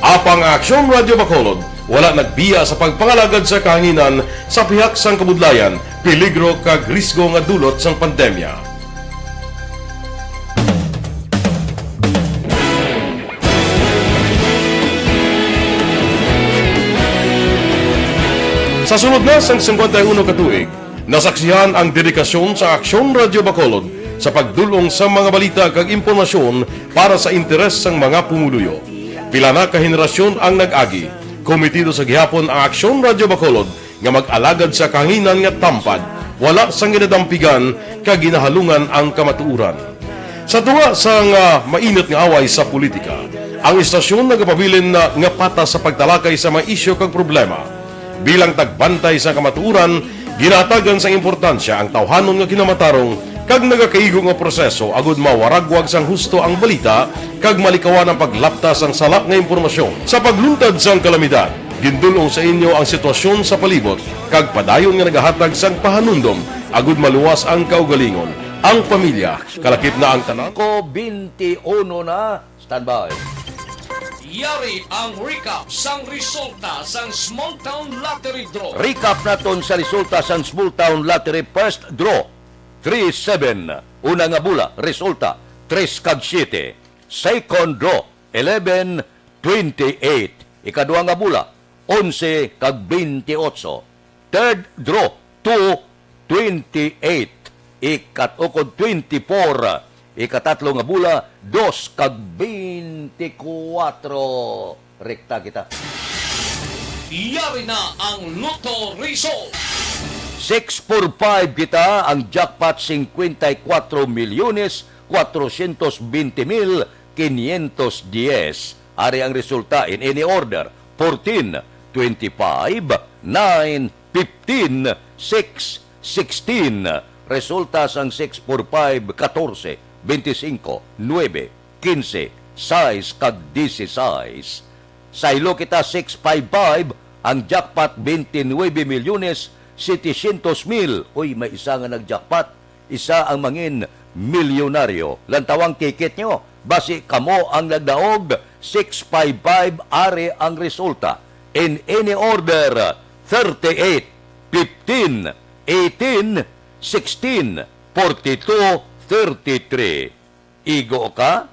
Apang Aksyon Radio Bacolod, wala nagbiya sa pagpangalagad sa kahanginan sa pihak sang kabudlayan, peligro kag risgo nga dulot sang pandemya. Sa sunod na sang 51 katuig, nasaksihan ang dedikasyon sa Aksyon Radio Bacolod sa pagdulong sa mga balita kag impormasyon para sa interes sang mga pumuluyo. Pila na ka henerasyon ang nag-agi, komitido sa gihapon ang Aksyon Radio Bacolod nga mag-alagad sa kahanginan nga tampad, wala sang ginadampigan kag ginahalungan ang kamatuuran. Sa tunga sang mainit nga away sa politika, ang istasyon nagapabilin na nga patas sa pagtalakay sa mga isyu kag problema. Bilang tagbantay sa kamatuuran, ginatagan sa importansya ang tawhanon nga kinamatarong kag nagakaigo nga proseso agud mawaragwag sang husto ang balita kag malikawan ang paglaptas ang salak nga impormasyon. Sa pagluntad sang kalamidad, gindulong sa inyo ang sitwasyon sa palibot kag padayon nga nagahatag sang pahanundom agud maluwas ang kaugalingon. Ang pamilya, kalakip na ang tanan. Ko 21 na, standby. Yari ang recap sang resulta sang Small Town Lottery Draw. Recap naton sa resulta sang Small Town Lottery First Draw. 3-7. Una nga bula, resulta 3 kag 7. Second draw, 11-28. Ikadua nga bula, 11 kag 28. Third draw, 2-28. Ikatukod 24. Ikatatlo nga bula, 2 kag 24. Rekta kita. Yari na ang Lotto result. 645 kita ang jackpot 54 milyones 420,510. Ari ang resulta in any order. 14, 25, 9, 15, 6, 16. Resulta sang 645, 14, 25, 9, 15, 6 kag 16. Sa ilo kita 655 ang jackpot 29 milyones 700,000. Uy, may isa nga nag-jackpot. Isa ang mangin milyonaryo. Lantawang ticket nyo. Basi kamo ang nagdaog. 655 ari ang resulta. In any order, 38, 15, 18, 16, 42, 33. Igo ka?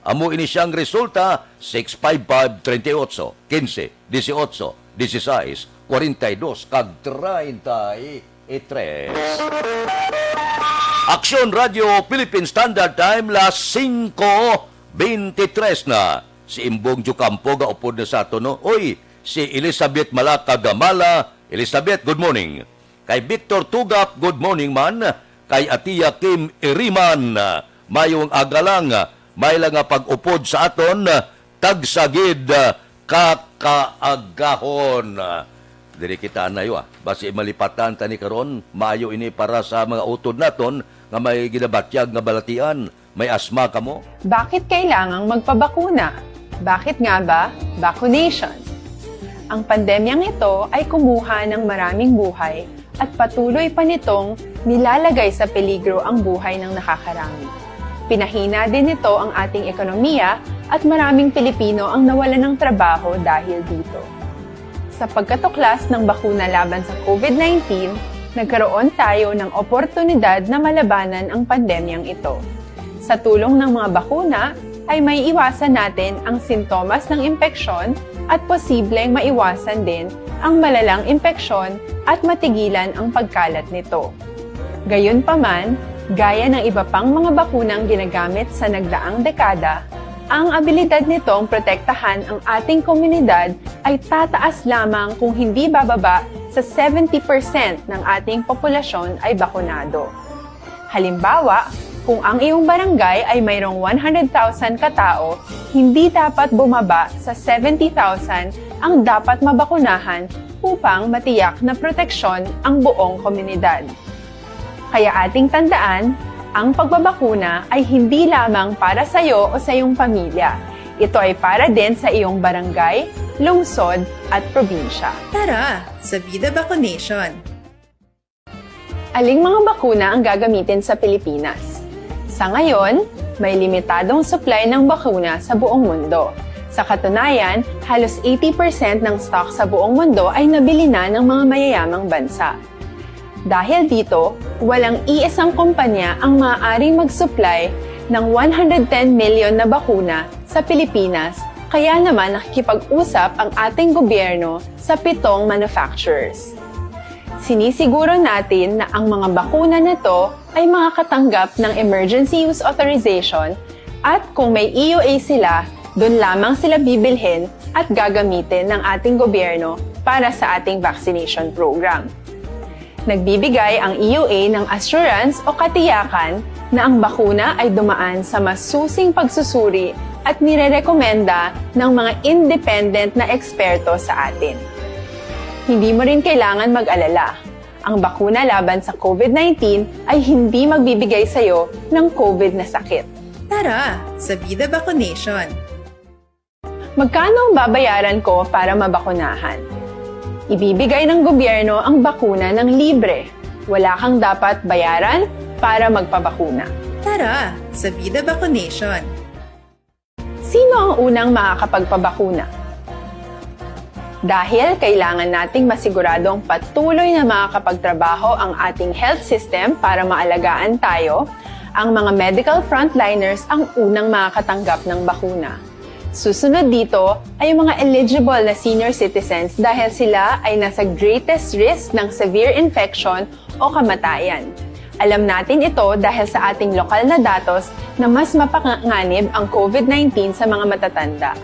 Amo ini siyang resulta, 655, 38, 15, 18, 16, 42, kag 33. Aksyon Radio Philippine Standard Time, las 5:23 na. Si Imbong Jucampo ga upod na sa ato, no? Oy, si Elizabeth Malaka Gamala. Elizabeth, good morning. Kay Victor Tugap, good morning man. Kay Atiya Kim Iriman, mayong agalang, may lang nga pag-upod sa aton, tagsagid kakaagahon. Diri kita na yo, basi malipatan tani karon, maayo ini para sa mga utod naton nga may ginabatyag nga balatian, may asma kamo. Bakit kailangang magpabakuna? Bakit nga ba? Vaccination. Ang pandemyang ito ay kumuha ng maraming buhay at patuloy pa nitong nilalagay sa peligro ang buhay ng nakakarami. Pinahina din nito ang ating ekonomiya at maraming Pilipino ang nawalan ng trabaho dahil dito. Sa pagkatuklas ng bakuna laban sa COVID-19, nagkaroon tayo ng oportunidad na malabanan ang pandemyang ito. Sa tulong ng mga bakuna, ay may iwasan natin ang sintomas ng impeksyon at posibleng maiwasan din ang malalang impeksyon at matigilan ang pagkalat nito. Gayunpaman, gaya ng iba pang mga bakunang ginagamit sa nagdaang dekada, ang abilidad nitong protektahan ang ating komunidad ay tataas lamang kung hindi bababa sa 70% ng ating populasyon ay bakunado. Halimbawa, kung ang iyong barangay ay mayroong 100,000 katao, hindi dapat bumaba sa 70,000 ang dapat mabakunahan upang matiyak na proteksyon ang buong komunidad. Kaya ating tandaan, ang pagbabakuna ay hindi lamang para sa iyo o sa iyong pamilya. Ito ay para din sa iyong barangay, lungsod at probinsya. Tara, sa Vida Vaccination! Aling mga bakuna ang gagamitin sa Pilipinas? Sa ngayon, may limitadong supply ng bakuna sa buong mundo. Sa katunayan, halos 80% ng stock sa buong mundo ay nabili na ng mga mayayamang bansa. Dahil dito, walang iisang kumpanya ang maaaring mag-supply ng 110 million na bakuna sa Pilipinas, kaya naman nakikipag-usap ang ating gobyerno sa 7 manufacturers. Sinisiguro natin na ang mga bakuna na to ay makakatanggap ng Emergency Use Authorization at kung may EUA sila, doon lamang sila bibilhin at gagamitin ng ating gobyerno para sa ating vaccination program. Nagbibigay ang EUA ng assurance o katiyakan na ang bakuna ay dumaan sa masusing pagsusuri at nirerekomenda ng mga independent na eksperto sa atin. Hindi mo rin kailangan mag-alala. Ang bakuna laban sa COVID-19 ay hindi magbibigay sa'yo ng COVID na sakit. Tara, sa Vida Vaccination! Magkano ang babayaran ko para mabakunahan? Ibibigay ng gobyerno ang bakuna ng libre. Wala kang dapat bayaran para magpabakuna. Tara, sa Vida Vaccination! Sino ang unang makakapagpabakuna? Dahil kailangan nating masiguradong patuloy na makakapagtrabaho ang ating health system para maalagaan tayo, ang mga medical frontliners ang unang makakatanggap ng bakuna. Susunod dito ay yung mga eligible na senior citizens dahil sila ay nasa greatest risk ng severe infection o kamatayan. Alam natin ito dahil sa ating lokal na datos na mas mapanganib ang COVID-19 sa mga matatanda.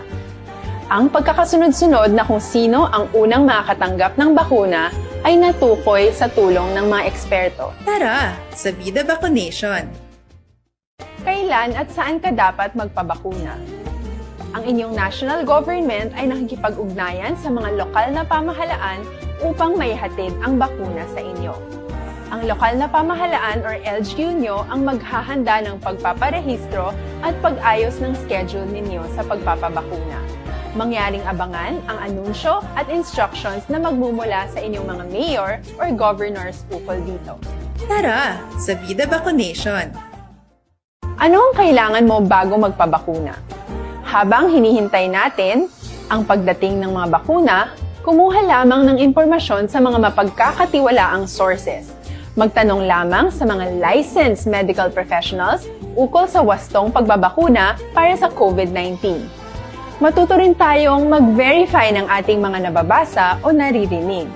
Ang pagkakasunod-sunod na kung sino ang unang makakatanggap ng bakuna ay natukoy sa tulong ng mga eksperto. Tara, sa Vida Vaccination! Kailan at saan ka dapat magpabakuna? Ang inyong national government ay nakikipag-ugnayan sa mga lokal na pamahalaan upang maihatid ang bakuna sa inyo. Ang lokal na pamahalaan or LGU nyo ang maghahanda ng pagpaparehistro at pag-ayos ng schedule ninyo sa pagpapabakuna. Mangyaring abangan ang anunsyo at instructions na magmumula sa inyong mga mayor or governors ukol dito. Tara, sa Vida Vaccination! Ano ang kailangan mo bago magpabakuna? Habang hinihintay natin ang pagdating ng mga bakuna, kumuha lamang ng impormasyon sa mga mapagkakatiwalaang sources. Magtanong lamang sa mga licensed medical professionals ukol sa wastong pagbabakuna para sa COVID-19. Matuto rin tayong mag-verify ng ating mga nababasa o naririnig.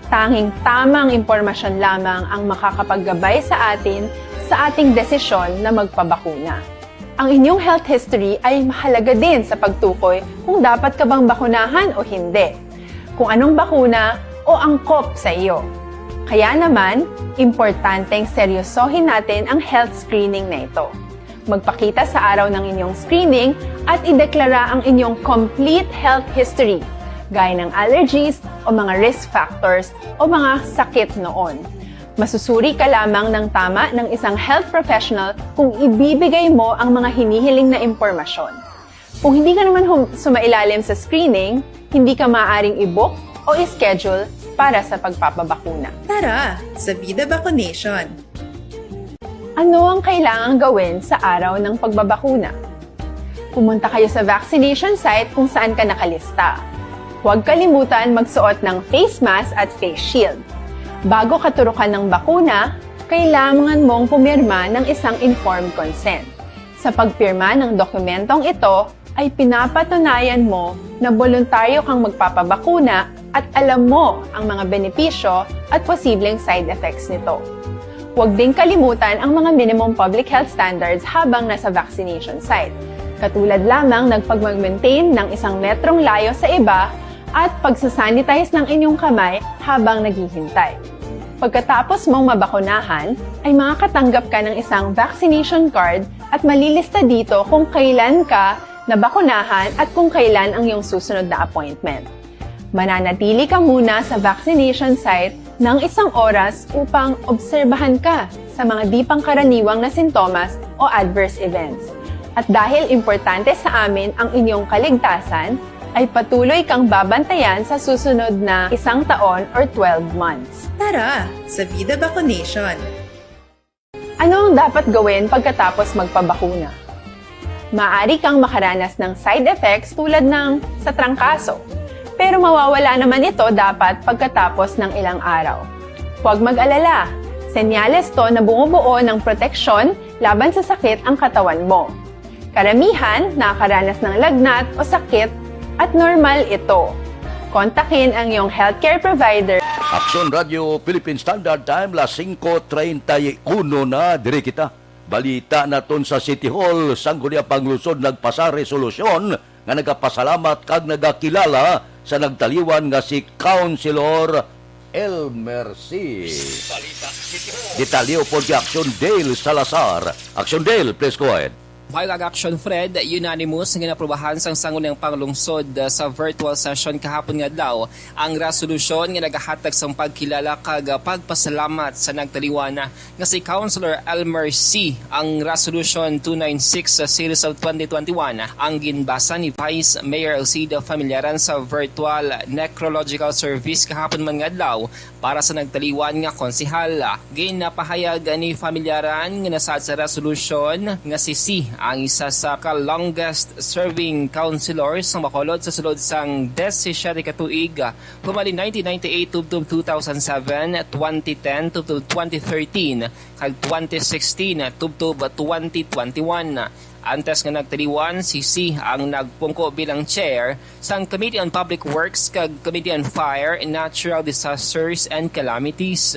Tanging tamang impormasyon lamang ang makakapaggabay sa atin sa ating desisyon na magpabakuna. Ang inyong health history ay mahalaga din sa pagtukoy kung dapat ka bang bakunahan o hindi, kung anong bakuna o angkop sa iyo. Kaya naman, importanteng seryosohin natin ang health screening na ito. Magpakita sa araw ng inyong screening at ideklara ang inyong complete health history, gaya ng allergies o mga risk factors o mga sakit noon. Masusuri ka lamang ng tama ng isang health professional kung ibibigay mo ang mga hinihiling na impormasyon. Kung hindi ka naman sumailalim sa screening, hindi ka maaaring i-book o i-schedule para sa pagpapabakuna. Tara, sa Vida Vaccination! Ano ang kailangang gawin sa araw ng pagbabakuna? Pumunta kayo sa vaccination site kung saan ka nakalista. Huwag kalimutan magsuot ng face mask at face shield. Bago katurukan ng bakuna, kailangan mong pumirma ng isang informed consent. Sa pagpirma ng dokumentong ito, ay pinapatunayan mo na voluntaryo kang magpapabakuna at alam mo ang mga benepisyo at posibleng side effects nito. Huwag din kalimutan ang mga minimum public health standards habang nasa vaccination site. Katulad lamang ng pag-maintain ng 1 metrong layo sa iba at pagsasanitize ng inyong kamay habang naghihintay. Pagkatapos mong mabakunahan, ay makakatanggap ka ng isang vaccination card at malilista dito kung kailan ka nabakunahan at kung kailan ang iyong susunod na appointment. Mananatili ka muna sa vaccination site ng 1 oras upang obserbahan ka sa mga di pangkaraniwang na sintomas o adverse events. At dahil importante sa amin ang inyong kaligtasan, ay patuloy kang babantayan sa susunod na 1 taon or 12 months. Tara, sa Vida Vaccination! Ano ang dapat gawin pagkatapos magpabakuna? Maaari kang makaranas ng side effects tulad ng sa trangkaso. Pero mawawala naman ito dapat pagkatapos ng ilang araw. Huwag mag-alala. Senyales to na bumubuo ng proteksyon laban sa sakit ang katawan mo. Karamihan nakakaranas ng lagnat o sakit at normal ito. Kontakin ang iyong healthcare provider. Aksyon Radio Philippine Standard Time, las 5:31 na, diri kita. Balita naton sa City Hall, Sangguniang Panglusod nagpasa resolusyon nga nagapasalamat kag nagakilala sa nagtaliwan nga si Councilor Elmer C. Detalyo po si Aksyon Dale Salazar. Aksyon Dale, please go ahead. While Aksyon Fred, unanimous nga naprobahan sang Sangguniang Panglungsod sa virtual session kahapon nga daw ang resolusyon nga nagahatag sang pagkilala kag pagpasalamat sa nagtaliwana nga si Councilor Elmer C. Ang Resolution 296 sa series of 2021 ang ginbasa ni Vice Mayor Elcida Familiaran sa virtual necrological service kahapon man nga daw para sa nagtaliwan nga konsehal. Ginapahayag ni Familiaran nga nasaad sa resolution nga si C ang isa sa ka-longest serving councilor sa Bacolod sa sulod sang 17 katuig, humali 1998 tubtub 2007, 2010 tubtub 2013, kag 2016 tubtub 2021. Antes nga nagtaliwan, si C ang nagpungko bilang chair sa Committee on Public Works kag Committee on Fire, Natural Disasters and Calamities.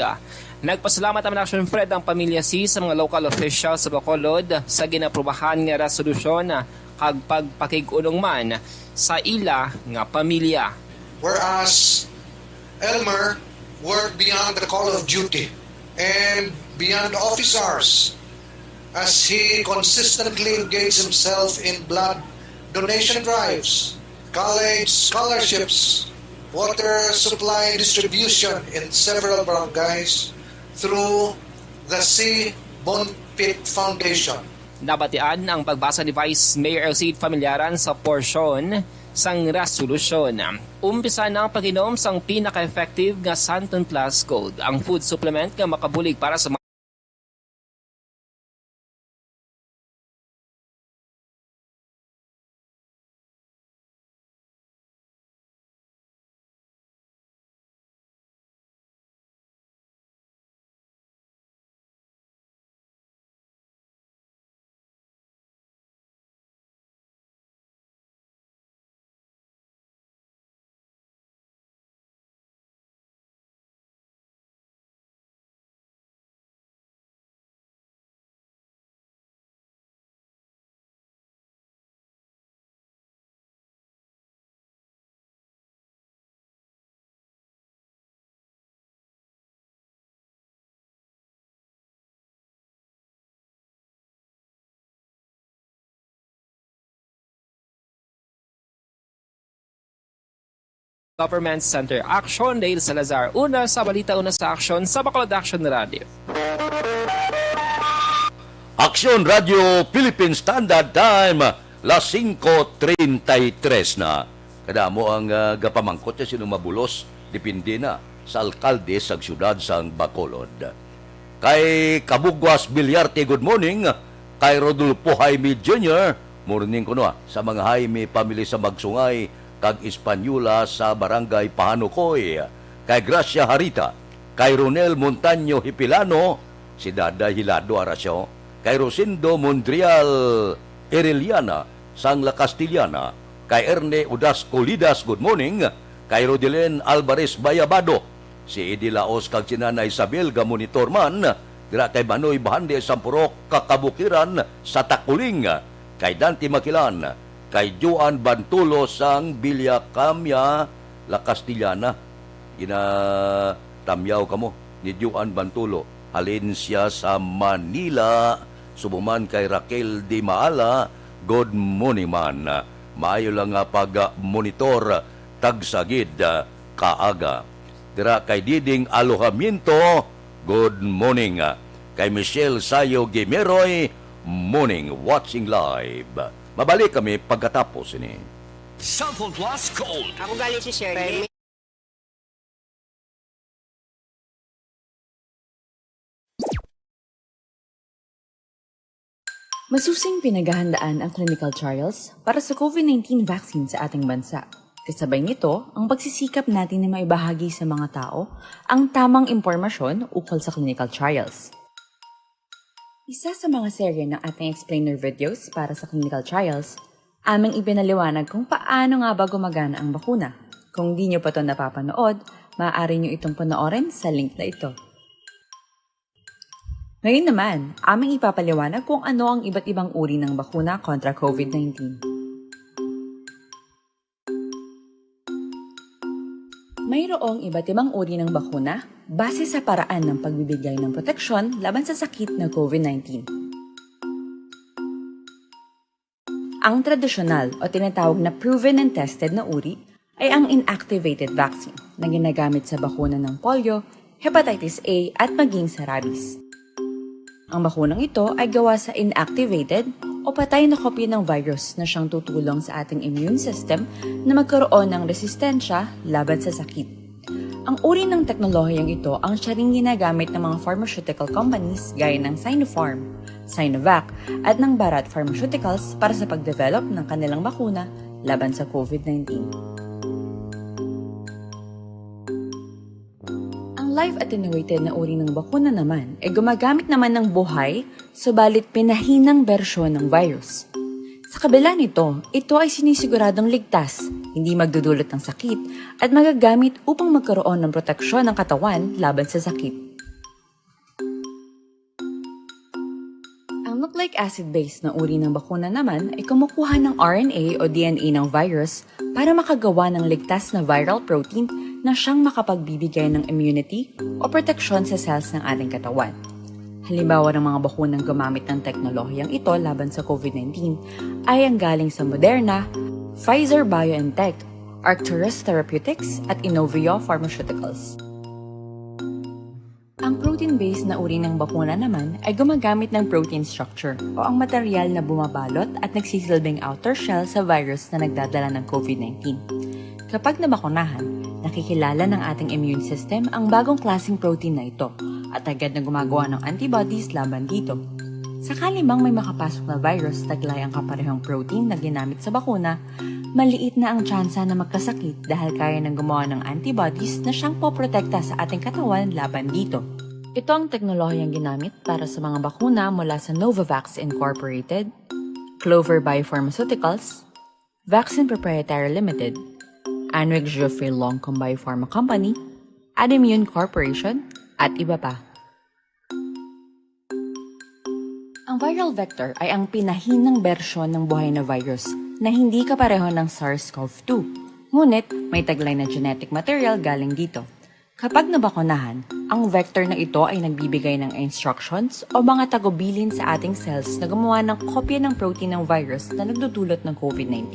Nagpasalamat naman Aksyon Fred ang pamilya C sa mga local officials sa Bacolod sa ginaprubahan nga resolusyon kag pagpakig-unong man sa ila nga pamilya. Whereas Elmer worked beyond the call of duty and beyond office hours as he consistently engaged himself in blood donation drives, college scholarships, water supply distribution in several barangays, through the C. Bonpit Foundation. Nabatian ang pagbasa ni Vice Mayor Elcid Familiaran sa porsyon sang resolusyon. Umpisa na ang pag-inom sang pinaka-effective nga Santon Plus Gold, ang food supplement nga makabulig para sa Government Center. Aksyon Dale Salazar. Una sa balita, una sa aksyon sa Bacolod Action Radio. Aksyon Radio Philippine Standard Time, las 5:33 na. Kada mo ang gapamangkot niya sinong mabulos, depende na sa alkalde sa siyudad sang Bacolod. Kay Kabugwas Bilyarte, good morning. Kay Rodolfo Jaime Jr., morning ko no, sa mga Jaime family sa Magsungay, kag Espanyula sa Barangay Pahanukoy. Kay Gracia Harita, kay Ronel Montaño Hipilano, si Dada Hilado Arasyo, kay Rosindo Mondrial Ereliana, sang La Castillana, kay Erne Udasco Lidas, good morning. Kay Rodelen Alvarez Bayabado, si Edi Laos kag sinana Isabel Gamonitor man, dira kay Manoy Bahande Sampurok Kakabukiran sa Takuling, kay Dante Makilan, kay Juan Bantulo sang Villa Camia, La Castillana. Tamyaw kamo ni Juan Bantulo. Halin siya sa Manila. Subuman kay Raquel Di Maala, good morning man. Maayo lang nga pag-monitor tagsagid kaaga. Dira kay Diding Alojamiento, good morning. Kay Michelle Sayo Gimeroy, morning, watching live. Mabalik kami pagkatapos ini. Sample Plus Gold. Ako galing si Shirley. Masusing pinaghahandaan ang clinical trials para sa COVID-19 vaccine sa ating bansa. Kasabay nito, ang pagsisikap natin na maibahagi sa mga tao ang tamang impormasyon ukol sa clinical trials. Isa sa mga serye ng ating explainer videos para sa clinical trials, aming ipinaliwanag kung paano nga ba gumagana ang bakuna. Kung di nyo pa ito napapanood, maaari nyo itong panoorin sa link na ito. Ngayon naman, aming ipapaliwanag kung ano ang iba't ibang uri ng bakuna kontra COVID-19. Mayroong iba't ibang uri ng bakuna base sa paraan ng pagbibigay ng proteksyon laban sa sakit na COVID-19. Ang tradisyonal o tinatawag na proven and tested na uri ay ang inactivated vaccine na ginagamit sa bakuna ng polio, hepatitis A at maging sa rabies. Ang bakunang ito ay gawa sa inactivated o patay na kopya ng virus na siyang tutulong sa ating immune system na magkaroon ng resistensya laban sa sakit. Ang uri ng teknolohiyang ito ang siya ring ginagamit ng mga pharmaceutical companies gaya ng Sinopharm, Sinovac at ng Bharat Pharmaceuticals para sa pagdevelop ng kanilang bakuna laban sa COVID-19. Live-attenuated na uri ng bakuna naman ay gumagamit naman ng buhay, subalit pinahinang bersyon ng virus. Sa kabila nito, ito ay sinisiguradong ligtas, hindi magdudulot ng sakit, at magagamit upang magkaroon ng proteksyon ng katawan laban sa sakit. Ang nucleic acid-based na uri ng bakuna naman ay kumukuha ng RNA o DNA ng virus para makagawa ng ligtas na viral protein na siyang makapagbibigay ng immunity o proteksyon sa cells ng ating katawan. Halimbawa ng mga bakunang gumamit ng teknolohiyang ito laban sa COVID-19 ay ang galing sa Moderna, Pfizer-BioNTech, Arcturus Therapeutics at Inovio Pharmaceuticals. Ang protein-based na uri ng bakuna naman ay gumagamit ng protein structure o ang material na bumabalot at nagsisilbing outer shell sa virus na nagdadala ng COVID-19. Kapag nabakunahan, nakikilala ng ating immune system ang bagong klaseng protein na ito at agad na gumagawa ng antibodies laban dito. Sakali mang may makapasok na virus taglay ang kaparehong protein na ginamit sa bakuna, maliit na ang tsansa na magkasakit dahil kaya nang gumawa ng antibodies na siyang poprotekta sa ating katawan laban dito. Ito ang teknolohiyang ginamit para sa mga bakuna mula sa Novavax Incorporated, Clover Biopharmaceuticals, Vaccine Proprietary Limited, Anwick Geoffrey Longcom Biopharma Company, Adimmune Corporation, at iba pa. Ang viral vector ay ang pinahinang bersyon ng buhay na virus na hindi kapareho ng SARS-CoV-2, ngunit may taglay na genetic material galing dito. Kapag nabakunahan, ang vector na ito ay nagbibigay ng instructions o mga tagubilin sa ating cells na gumawa ng kopya ng protein ng virus na nagdudulot ng COVID-19.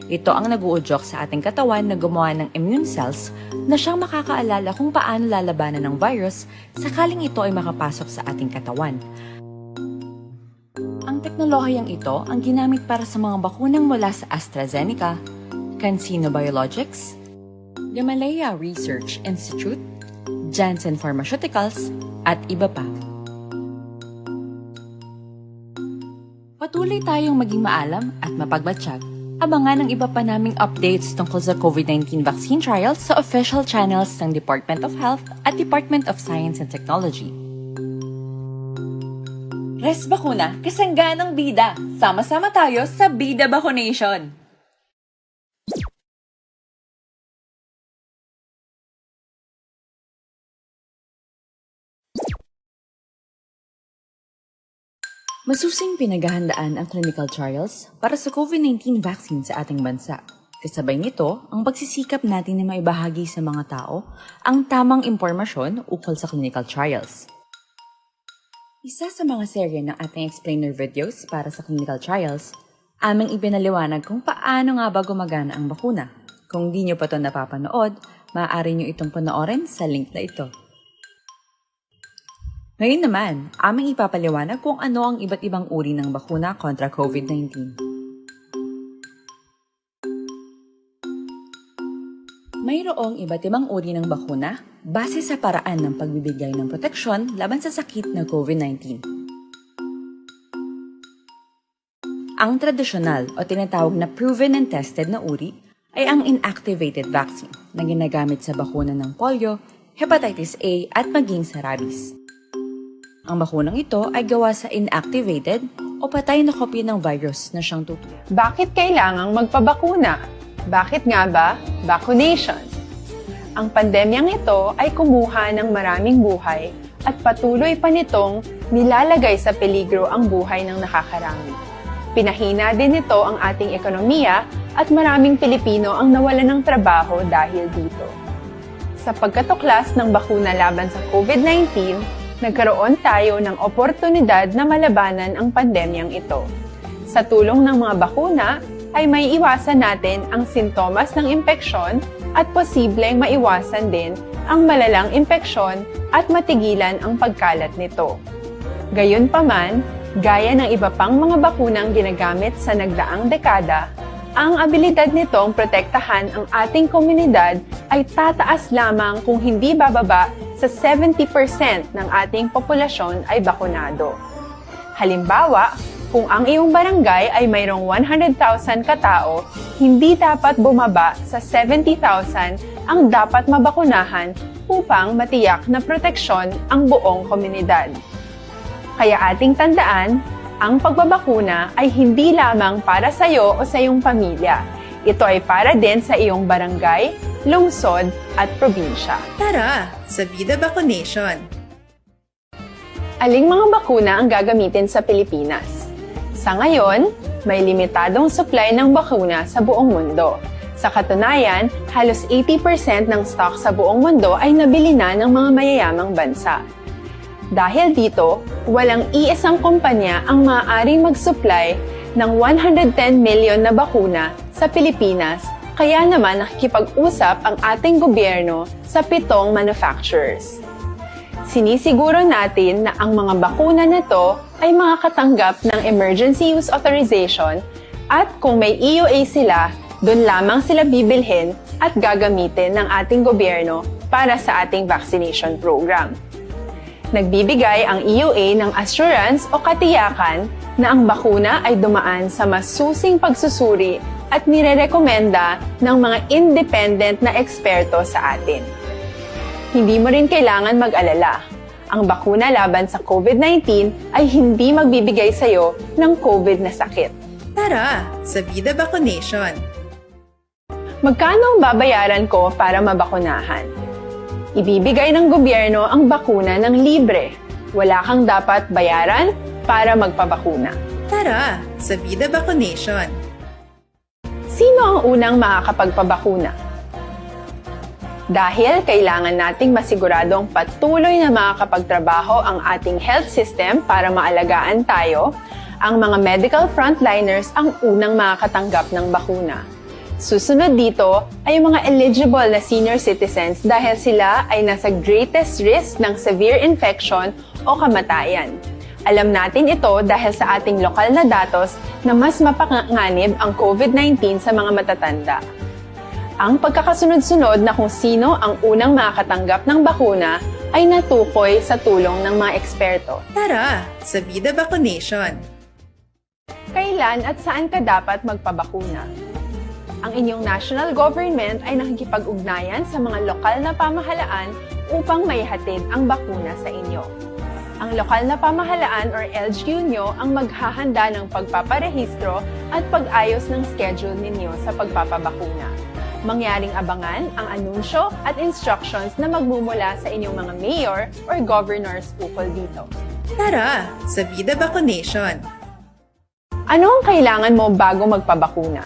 Ito ang nag-uudyok sa ating katawan na gumawa ng immune cells na siyang makakaalala kung paano lalabanan ng virus sakaling ito ay makapasok sa ating katawan. Ang teknolohiyang ito ang ginamit para sa mga bakunang mula sa AstraZeneca, CanSino Biologics, Gamaleya Research Institute, Janssen Pharmaceuticals, at iba pa. Patuloy tayong maging maalam at mapagmatsyag. Abangan ang iba pa naming updates tungkol sa COVID-19 vaccine trials sa official channels ng Department of Health at Department of Science and Technology. Res Bakuna, kasangganang bida! Sama-sama tayo sa Bida Vaccination! Masusing pinaghahandaan ang clinical trials para sa COVID-19 vaccine sa ating bansa. Kasabay nito, ang pagsisikap natin na maibahagi sa mga tao ang tamang impormasyon ukol sa clinical trials. Isa sa mga serye ng ating explainer videos para sa clinical trials, aming ipinaliwanag kung paano nga ba gumagana ang bakuna. Kung di nyo pa ito napapanood, maaari nyo itong panoorin sa link na ito. Ngayon naman, aming ipapaliwanag kung ano ang iba't ibang uri ng bakuna kontra COVID-19. Mayroong iba't ibang uri ng bakuna base sa paraan ng pagbibigay ng proteksyon laban sa sakit na COVID-19. Ang tradisyonal o tinatawag na proven and tested na uri ay ang inactivated vaccine na ginagamit sa bakuna ng polio, hepatitis A at maging sa rabies. Ang bakunang ito ay gawa sa inactivated o patay na kopya ng virus na siyang tutulan. Bakit kailangang magpabakuna? Bakit nga ba vaccination? Ang pandemyang ito ay kumuha ng maraming buhay at patuloy pa nitong nilalagay sa peligro ang buhay ng nakakarami. Pinahina din nito ang ating ekonomiya at maraming Pilipino ang nawalan ng trabaho dahil dito. Sa pagkatuklas ng bakuna laban sa COVID-19, nagkaroon tayo ng oportunidad na malabanan ang pandemyang ito. Sa tulong ng mga bakuna, ay may iwasan natin ang sintomas ng impeksyon at posibleng maiwasan din ang malalang impeksyon at matigilan ang pagkalat nito. Gayunpaman, gaya ng iba pang mga bakunang ginagamit sa nagdaang dekada, ang abilidad nitong protektahan ang ating komunidad ay tataas lamang kung hindi bababa sa 70% ng ating populasyon ay bakunado. Halimbawa, kung ang iyong barangay ay mayroong 100,000 katao, hindi dapat bumaba sa 70,000 ang dapat mabakunahan upang matiyak na proteksyon ang buong komunidad. Kaya ating tandaan, ang pagbabakuna ay hindi lamang para sa iyo o sa iyong pamilya. Ito ay para din sa iyong barangay, lungsod at probinsya. Tara, sa Vida Vaccination! Aling mga bakuna ang gagamitin sa Pilipinas? Sa ngayon, may limitadong supply ng bakuna sa buong mundo. Sa katunayan, halos 80% ng stock sa buong mundo ay nabili na ng mga mayayamang bansa. Dahil dito, walang iisang kumpanya ang maaaring mag-supply ng 110 million na bakuna sa Pilipinas, kaya naman nakikipag-usap ang ating gobyerno sa 7 manufacturers. Sinisiguro natin na ang mga bakuna na to ay makakatanggap ng Emergency Use Authorization at kung may EUA sila, doon lamang sila bibilhin at gagamitin ng ating gobyerno para sa ating vaccination program. Nagbibigay ang EUA ng assurance o katiyakan na ang bakuna ay dumaan sa masusing pagsusuri at nirerekomenda ng mga independent na eksperto sa atin. Hindi mo rin kailangan mag-alala. Ang bakuna laban sa COVID-19 ay hindi magbibigay sa iyo ng COVID na sakit. Tara, sa Vida Vaccination! Magkano ang babayaran ko para mabakunahan? Ibibigay ng gobyerno ang bakuna ng libre. Wala kang dapat bayaran para magpabakuna. Tara, sa Vida Vaccination! Sino ang unang makakapagpabakuna? Dahil kailangan nating masiguradong patuloy na makakapagtrabaho ang ating health system para maalagaan tayo, ang mga medical frontliners ang unang makakatanggap ng bakuna. Susunod dito ay mga eligible na senior citizens dahil sila ay nasa greatest risk ng severe infection o kamatayan. Alam natin ito dahil sa ating lokal na datos na mas mapanganib ang COVID-19 sa mga matatanda. Ang pagkakasunod-sunod na kung sino ang unang makakatanggap ng bakuna ay natukoy sa tulong ng mga eksperto. Tara, sa Vida Vaccination! Kailan at saan ka dapat magpabakuna? Ang inyong national government ay nakikipag-ugnayan sa mga lokal na pamahalaan upang maihatid ang bakuna sa inyo. Ang lokal na pamahalaan or LGU nyo ang maghahanda ng pagpaparehistro at pag-ayos ng schedule ninyo sa pagpapabakuna. Mangyaring abangan ang anunsyo at instructions na magmumula sa inyong mga mayor or governors ukol dito. Tara, sa Vida Vaccination! Ano ang kailangan mo bago magpabakuna?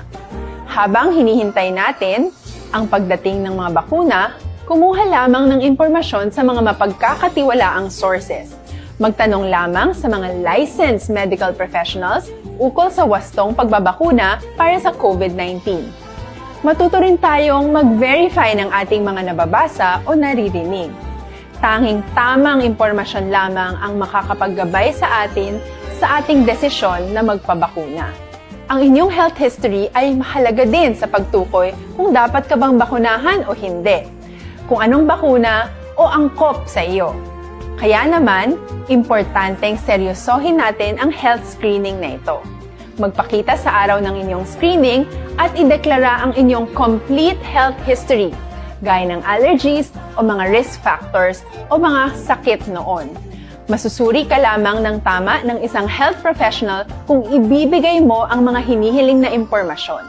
Habang hinihintay natin ang pagdating ng mga bakuna, kumuha lamang ng impormasyon sa mga mapagkakatiwalaang sources. Magtanong lamang sa mga licensed medical professionals ukol sa wastong pagbabakuna para sa COVID-19. Matuto rin tayong mag-verify ng ating mga nababasa o naririnig. Tanging tamang impormasyon lamang ang makakapaggabay sa atin sa ating desisyon na magpabakuna. Ang inyong health history ay mahalaga din sa pagtukoy kung dapat ka bang bakunahan o hindi, kung anong bakuna o angkop sa iyo. Kaya naman, importanteng seryosohin natin ang health screening na ito. magpakita sa araw ng inyong screening at ideklara ang inyong complete health history, gaya ng allergies o mga risk factors o mga sakit noon. Masusuri ka lamang ng tama ng isang health professional kung ibibigay mo ang mga hinihiling na impormasyon.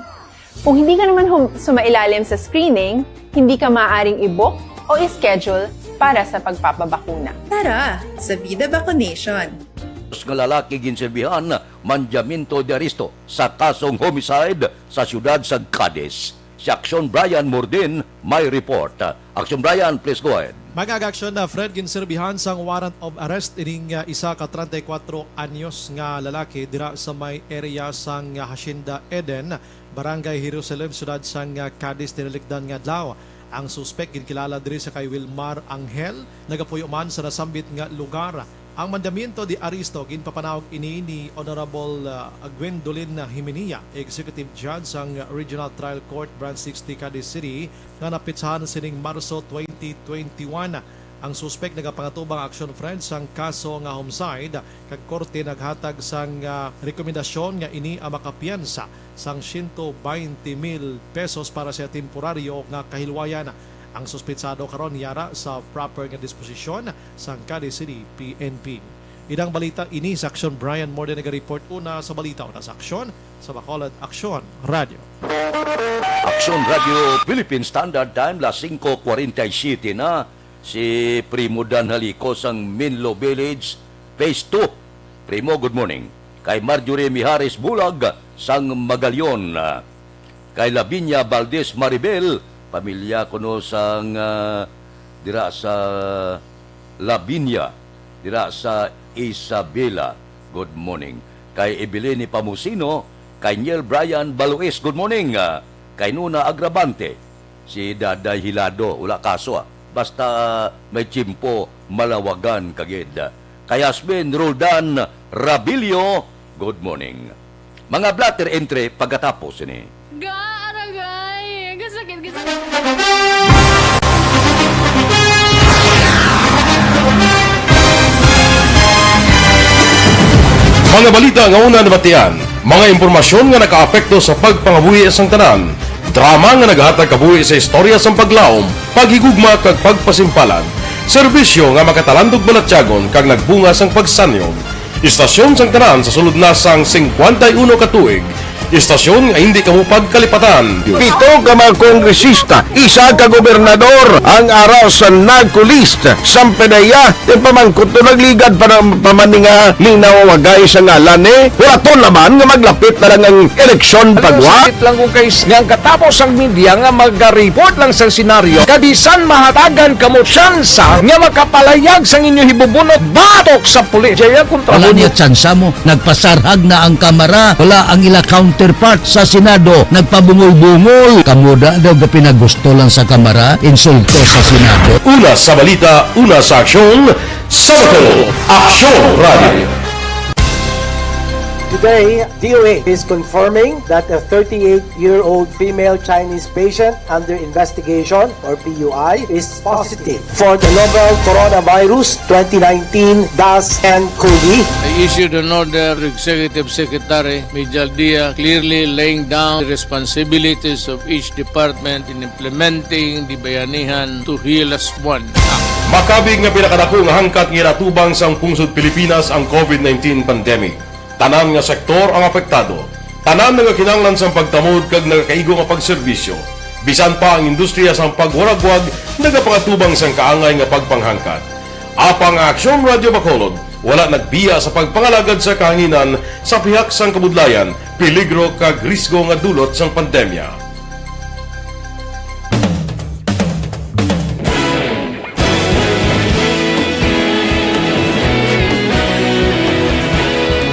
Kung hindi ka naman sumailalim sa screening, hindi ka maaaring i-book o i-schedule para sa pagpapabakuna. Tara sa Vida Vaccination! Nga lalaki ginsilbihan manjamento de aresto sa kasong homicide sa siyudad sa Cadiz. Si Aksyon Brian Mordin may report. Aksyon Brian, please go ahead. Mag-aksyon na Fred ginserbihan sang warrant of arrest ining isa ka 34 anyos nga lalaki dira sa may area sang Hacienda Eden, Barangay Jerusalem, siyudad sang Cadiz, tinilikdan nga adlaw. Ang suspect ginkilala diri sa kay Wilmar Angel, nagapuyo man sa nasambit nga lugar. Ang mandamiento di Aristo ginpapanawag ini ni Honorable Gwendolyn Jimenia, Executive Judge sang Regional Trial Court Branch 60 Cadiz City, nga napitsahan sining Marso 2021. Ang suspect nagapangatubang action friend sang kaso nga homicide, kag korte naghatag sang rekomendasyon nga ini ang makapiyansa sang 120,000 pesos para sa temporaryo nga kahilwayan. Ang suspetsado karon yara sa proper nga disposisyon sang Cadiz City PNP. Idang balita ini sa Aksyon Brian Morden nag-report una sa balita una sa Aksyon sa Bacolod Aksyon Radio. Aksyon Radio Philippine Standard Time las 5:47 na. Si Primo Dan Halicos ang Minlo Village Phase 2. Primo, good morning. Kay Marjorie Mijares Bulag sang Magalyon. Kay Lavinia Valdez Maribel, pamilya ko no sang dira sa Lavinia, dira sa Isabela. Good morning. Kay Evelyn Pamusino, kay Niel Brian Balues, good morning. Kay Nuna Agravante, si Daday Hilado, wala kaso basta may chimpo malawagan kagid. Kay Asmin Roldan Rabilio, good morning. Mga blatter entry pagkatapos ini. Aragay! Gasakit. Mga balita nga una nabatian, mga impormasyon nga nakaapekto sa pagpangabuhi sang tanan, drama nga naghatag kabuhi sa istorya sang paglaom, paghigugma kag pagpasimpalan, serbisyo nga makatalandog balatyagon kag nagbunga sang pagsanyon, istasyon sang tanan sa sulod na sang 51 ka tuig, istasyon nga hindi kamupag kalipatan. 7 ka mga kongresista, 1 ka gobernador ang araw sa nagkulist sa PDEA yung pamangkot to nagligad para pamaninga linaw wagay sa ngalan wala to naman nga maglapit na lang ang eleksyon pagwa. Sakit lang kung kays nga katapos ang media nga mag-report lang sa senaryo kabisan mahatagan kamo tsansa nga makapalayag sa inyo hibubunot batok sa pulis. Jaya kontra Wala niya tsansa mo, nagpasarhag na ang kamera, wala ang ila counterpart sa Senado, nagpabungol-bungol. Kamuda daw ga pinagusto lang sa kamera, insulto sa Senado. Una sa balita, una sa aksyon, Sabado, Aksyon Radio. Today, DOA is confirming that a 38-year-old female Chinese patient under investigation, or PUI, is positive for the novel coronavirus 2019-10-CoV. I issued an order to Executive Secretary Mijal Dia clearly laying down the responsibilities of each department in implementing the Bayanihan to Heal as One. Makabig nga pinakadako nga hangkat nga natubang sang pungsod Pilipinas ang COVID-19 pandemic. Tanan nga sektor ang apektado. Tanan nga kinahanglan sang pagtamod kag nagakaigo nga pagserbisyo. Bisan pa ang industriya sang pagwaragwag nagapangatubang sang kaangay nga pagpanghangkat. Apang Aksyon Radio Bacolod wala nagbiya sa pagpangalagad sa kahanginan sa pihak sang kabudlayan, peligro kag risgo nga dulot sang pandemya.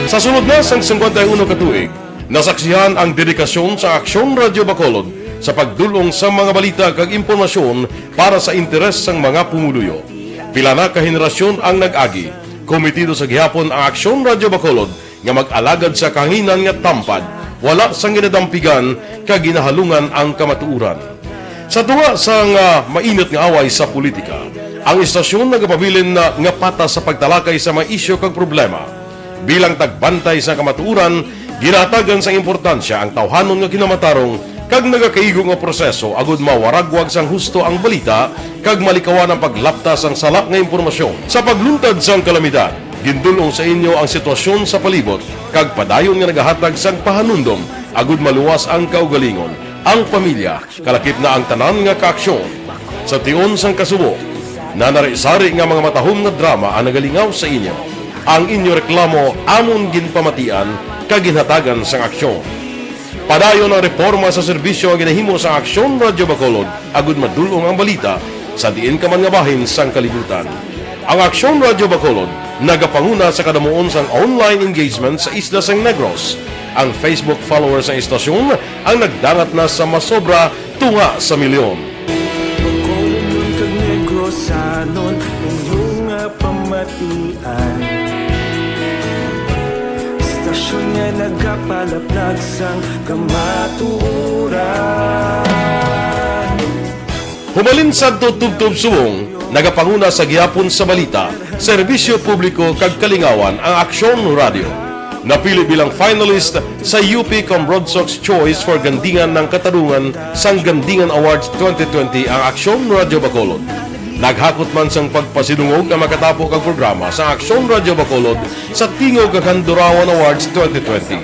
Sa sunod na sang 51 katuig, nasaksihan ang dedikasyon sa Aksyon Radio Bacolod sa pagdulong sa mga balita kag impormasyon para sa interes sang mga pumuluyo. Pila na ka henerasyon ang nag-agi, komitido sa gihapon ang Aksyon Radio Bacolod nga mag-alagad sa kahanginan nga tampad, wala sang ginadampigan kag ginahalungan ang kamatuuran. Sa tunga sang mainit nga away sa politika, ang istasyon nagapabilin na nga patas sa pagtalakay sa mga isyu kag problema. Bilang tagbantay sa kamatuuran, Ginatagan sa importansya ang tawhanon nga kinamatarong kag nagakaigong nga proseso agud mawaragwag sang husto ang balita kag malikawan ang paglaptas ang salak nga impormasyon. Sa pagluntad sang kalamidad, gindulong sa inyo ang sitwasyon sa palibot kag padayon nga nagahatag sang pahanundom agud maluwas ang kaugalingon, ang pamilya, kalakip na ang tanan nga kaaksyon. Sa tion sang kasubo, nanari-sari nga mga matahom nga drama ang nagalingaw sa inyo. Ang inyo reklamo amon ginpamatian kag ginhatagan sang aksyon. Padayon ang reforma sa serbisyo ang ginahimo sa Aksyon Radyo Bacolod agud madulong ang balita sa diin ka man nga bahin sang kalibutan. Ang Aksyon Radyo Bacolod nagapanguna sa kadamuon sang online engagement sa Isla Sang Negros. Ang Facebook followers ng istasyon ang nagdangat na sa masobra tunga sa milyon. Bacolod kag Negros anon inyong pamatian. Istasyon nga nagapalaplag sang kamatuuran. Humalin sa tutubtub subong, nagapanguna sa gihapon sa balita, serbisyo publiko kag kalingawan ang Aksyon Radio. Napili bilang finalist sa UP Broadsox Choice for Gandingan ng Katarungan sang Gandingan Awards 2020 ang Aksyon Radio Bacolod. Naghakot man sang pagpasidungog na makatapo kag programa sa Aksyon Radio Bacolod sa Tingog kag Handurawan Awards 2020.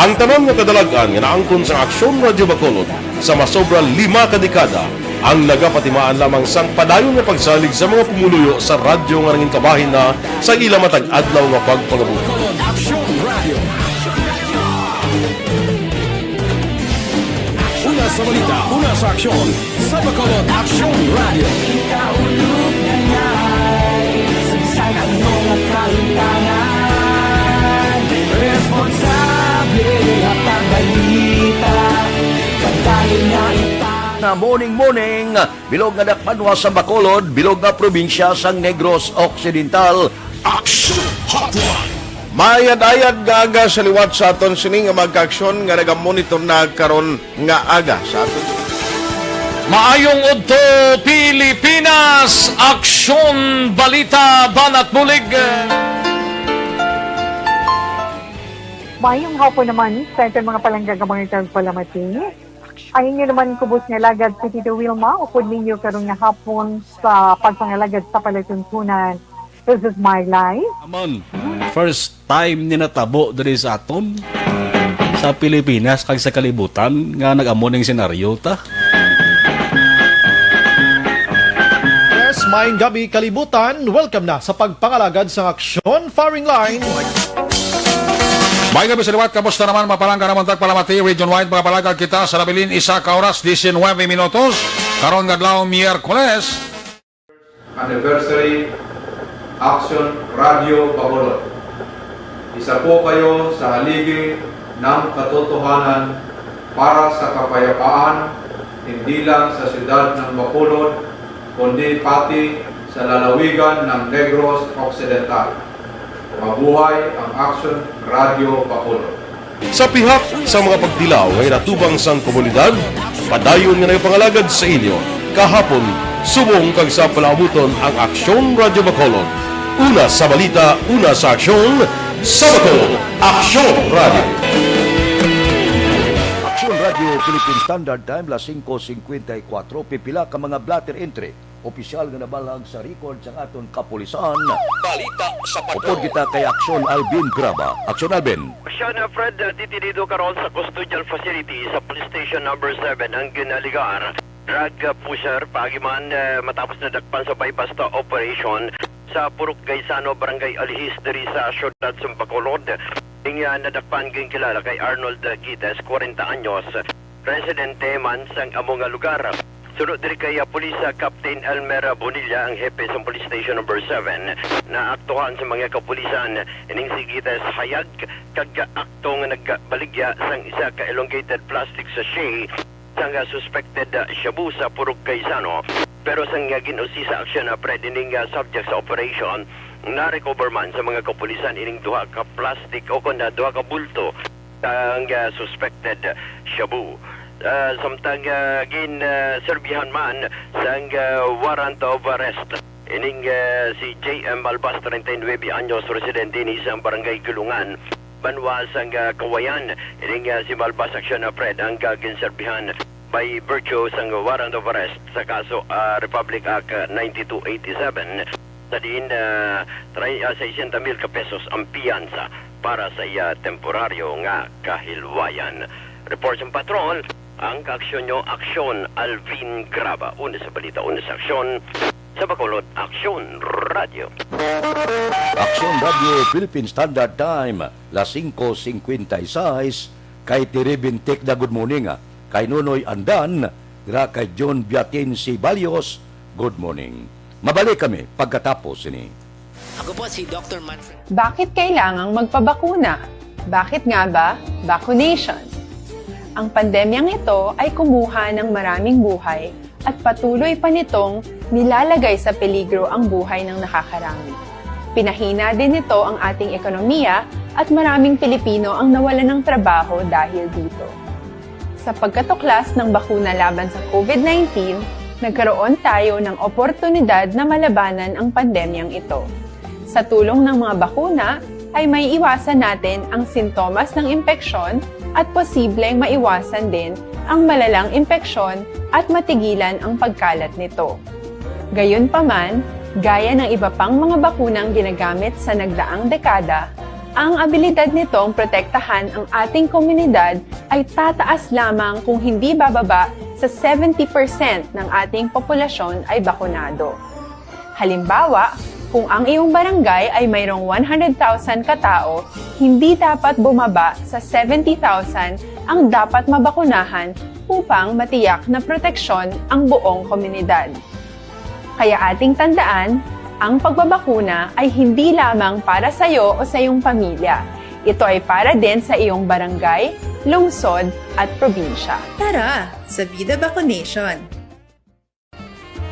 Ang tanan nga kadalagan nga naangkon sa Aksyon Radio Bacolod sa masobra 5 ka dekada ang nagapatimaan lamang sang padayon nga pagsalig sa mga pumuluyo sa radyo nga nangin kabahin na sa ila matag adlaw nga pagpangabuhi. Una sa balita, una sa aksyon, sa Bacolod Aksyon Radio. Ikaulog na ngay, SalangaNo nga kalintangan. Responsable at ang balita, kagaya nga na morning, bilog nga dakpanwa sa Bacolod, bilog nga probinsya sang Negros Occidental. Action Hotline! Mayad-ayad nga aga sa liwat sa aton sini nga magka-aksyon nga nagamonitor na karon nga aga sa aton. Maayong udto Pilipinas, Aksyon Balita Banat Bulig. Mayong hapon naman sa ito mga palanggagamang palamati. Ay inyo naman kubos nga lagad sa Tito Wilma, upod ninyo karon nga hapon sa pagpangalagad sa palatuntunan. This is my life. Amon, first time ni natabo diri sa aton sa Pilipinas kag sa kalibutan nga nag-amon ning senaryo ta. Yes, maayong gabi kalibutan. Welcome na sa pagpangalagad sa Aksyon Firing Line. May gabi sa liwat, kamusta naman mapalangga naman tagpalamati, region-wide mga palagad kita sa labilin isa ka oras, 19 minutos, karon gadlaw Miyerkules. Anniversary Aksyon Radio Bacolod. Isa po kayo sa haligi ng katotohanan para sa kapayapaan, hindi lang sa siyudad ng Bacolod, kundi pati sa lalawigan ng Negros Occidental. Mabuhay ang Aksyon Radio Bacolod. Sa pihak sa mga pagdilaw ngay natubang sang komunidad, padayon nga nagpangalagad sa inyo. Kahapon, subong kag sa palaabuton ang Aksyon Radio Bacolod. Una sa balita, una sa aksyon, sa Bacolod, Aksyon Radio. Aksyon Radio Philippine Standard Time, las 5:54, pipila ka mga blatter entry. Opisyal nga nabalag sa record sa aton kapulisan. Balita sa Upod kita kay Aksyon Alvin Graba. Aksyon Alvin. Siya na Fred, titinido karon sa custodial facility sa police station number 7 ang ginaligar. Drug pusher, pagiman matapos na dakpan sa bypass to operation sa Purok Gaisano, Barangay Alihis, diri sa siyudad sa Bacolod. Yung nadakpan ging kilala kay Arnold Gites, 40 anyos, residente man sang among lugar. Sunod diri kay Police Captain Elmer Bonilla, ang hepe sa Police Station number 7, na aktuhan sa mga kapulisan. Ining si Gites hayag kag akto nga nagbaligya sang isa ka elongated plastic sachet sang suspected shabu sa Purok Gaisano. Pero sang ginusi sa aksyon na ining subject sa operation, na-recover man sa mga kapulisan ining duha ka plastic o kundi duha ka bulto ang suspected shabu. Samtang serbihan man sang warrant of arrest ining si J.M. Albas, 39 anyos, residente ni isang barangay Gulungan, banwa sang kawayan. Ining si Malbas Aksyon Fred ang ginserbihan by virtue sang warrant of arrest sa kaso Republic Act 9287 sa din 600,000 pesos ang piyansa para sa temporaryo nga kahilwayan. Report ng patrol, ang kaaksyon nyo, Aksyon Alvin Graba. Una sa balita, una sa aksyon, sa Bacolod, Aksyon Radio. Aksyon Radio Philippine Standard Time, las 5:56, kay Tiribintik na good morning, kay Nunoy Andan, kay John Biatin Sibalios, good morning. Mabalik kami pagkatapos ini. Ako po si Dr. Manfred. Bakit kailangang magpabakuna? Bakit nga ba vaccination? Ang pandemyang ito ay kumuha ng maraming buhay at patuloy pa nitong nilalagay sa peligro ang buhay ng nakakarami. Pinahina din nito ang ating ekonomiya at maraming Pilipino ang nawalan ng trabaho dahil dito. Sa pagkatuklas ng bakuna laban sa COVID-19, nagkaroon tayo ng oportunidad na malabanan ang pandemyang ito. Sa tulong ng mga bakuna, ay may iwasan natin ang sintomas ng impeksyon at posibleng maiwasan din ang malalang impeksyon at matigilan ang pagkalat nito. Gayunpaman, gaya ng iba pang mga bakunang ginagamit sa nagdaang dekada, ang abilidad nitong protektahan ang ating komunidad ay tataas lamang kung hindi bababa sa 70% ng ating populasyon ay bakunado. Halimbawa, kung ang iyong barangay ay mayroong 100,000 katao, hindi dapat bumaba sa 70,000 ang dapat mabakunahan upang matiyak na proteksyon ang buong komunidad. Kaya ating tandaan, ang pagbabakuna ay hindi lamang para sa iyo o sa iyong pamilya. Ito ay para din sa iyong barangay, lungsod at probinsya. Tara, sa Vida Vaccination!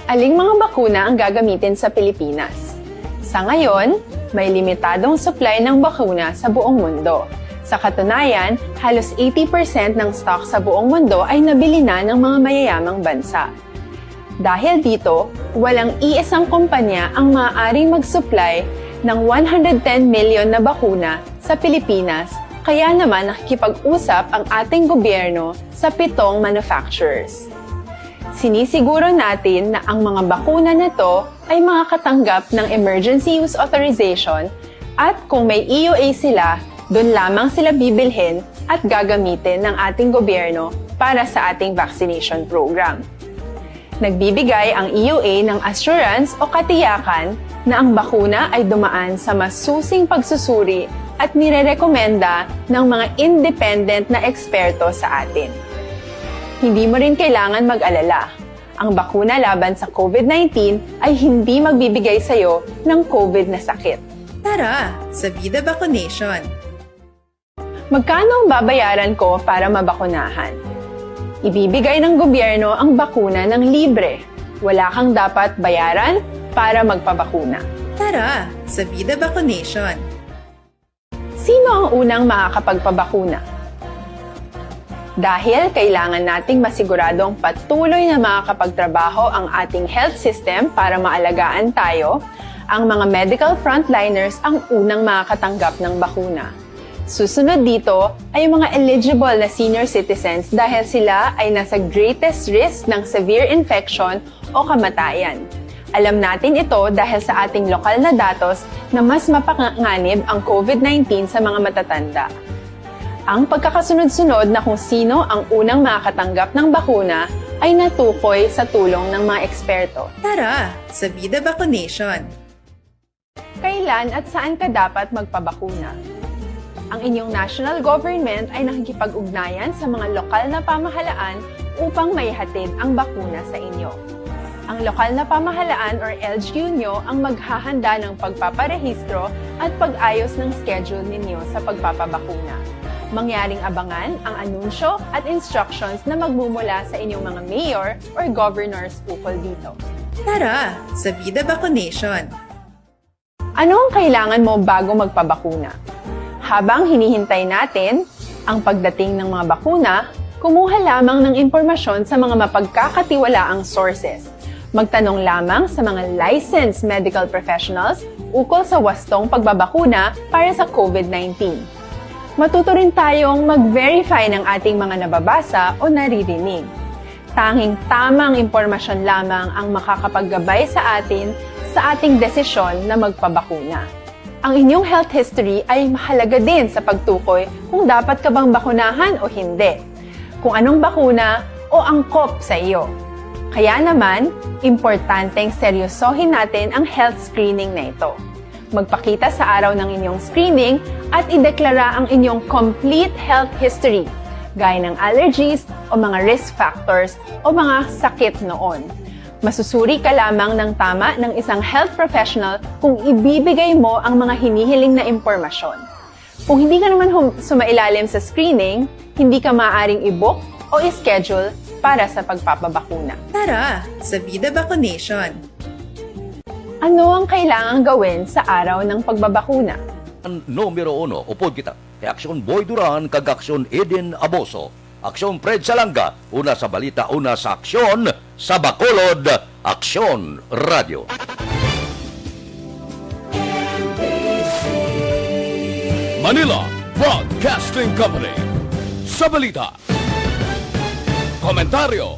Aling mga bakuna ang gagamitin sa Pilipinas? Sa ngayon, may limitadong supply ng bakuna sa buong mundo. Sa katunayan, halos 80% ng stock sa buong mundo ay nabili na ng mga mayayamang bansa. Dahil dito, walang iisang kumpanya ang maaaring mag-supply ng 110 million na bakuna sa Pilipinas, kaya naman nakikipag-usap ang ating gobyerno sa 7 manufacturers. Sinisiguro natin na ang mga bakuna na to ay makakatanggap ng Emergency Use Authorization at kung may EUA sila, doon lamang sila bibilhin at gagamitin ng ating gobyerno para sa ating vaccination program. Nagbibigay ang EUA ng assurance o katiyakan na ang bakuna ay dumaan sa masusing pagsusuri at nirerekomenda ng mga independent na eksperto sa atin. Hindi mo rin kailangan mag-alala. Ang bakuna laban sa COVID-19 ay hindi magbibigay sa iyo ng COVID na sakit. Tara, sa Vida Vaccination! Magkano ang babayaran ko para mabakunahan? Ibibigay ng gobyerno ang bakuna ng libre. Wala kang dapat bayaran para magpabakuna. Tara, sa Vida Vaccination! Sino ang unang makakapagpabakuna? Dahil kailangan nating masiguradong patuloy na makakapagtrabaho ang ating health system para maalagaan tayo, ang mga medical frontliners ang unang makakatanggap ng bakuna. Susunod dito ay mga eligible na senior citizens dahil sila ay nasa greatest risk ng severe infection o kamatayan. Alam natin ito dahil sa ating lokal na datos na mas mapanganib ang COVID-19 sa mga matatanda. Ang pagkakasunod-sunod na kung sino ang unang makakatanggap ng bakuna ay natukoy sa tulong ng mga eksperto. Tara, sa Vida Vaccination! Kailan at saan ka dapat magpabakuna? Ang inyong national government ay nakikipag-ugnayan sa mga lokal na pamahalaan upang maihatid ang bakuna sa inyo. Ang lokal na pamahalaan or LGU nyo ang maghahanda ng pagpaparehistro at pag-ayos ng schedule ninyo sa pagpapabakuna. Mangyaring abangan ang anunsyo at instructions na magmumula sa inyong mga mayor or governors ukol dito. Tara, sa Vida Vaccination! Ano ang kailangan mo bago magpabakuna? Habang hinihintay natin ang pagdating ng mga bakuna, kumuha lamang ng impormasyon sa mga mapagkakatiwalaang sources. Magtanong lamang sa mga licensed medical professionals ukol sa wastong pagbabakuna para sa COVID-19. Matuto rin tayong mag-verify ng ating mga nababasa o naririnig. Tanging tamang impormasyon lamang ang makakapaggabay sa atin sa ating desisyon na magpabakuna. Ang inyong health history ay mahalaga din sa pagtukoy kung dapat ka bang bakunahan o hindi, kung anong bakuna o angkop sa iyo. Kaya naman, importanteng seryosohin natin ang health screening na ito. Magpakita sa araw ng inyong screening at ideklara ang inyong complete health history, gaya ng allergies o mga risk factors o mga sakit noon. Masusuri ka lamang ng tama ng isang health professional kung ibibigay mo ang mga hinihiling na impormasyon. Kung hindi ka naman sumailalim sa screening, hindi ka maaaring i-book o i-schedule para sa pagpapabakuna. Tara, sa Vida Vaccination! Ano ang kailangang gawin sa araw ng pagbabakuna? Numero 1, upod kita. Kay Aksyon Boy Duran, kag Aksyon Eden Aboso. Aksyon Fred Salanga, una sa balita, una sa aksyon, sa Bacolod, Aksyon Radio. Manila Broadcasting Company. Sa balita. Komentaryo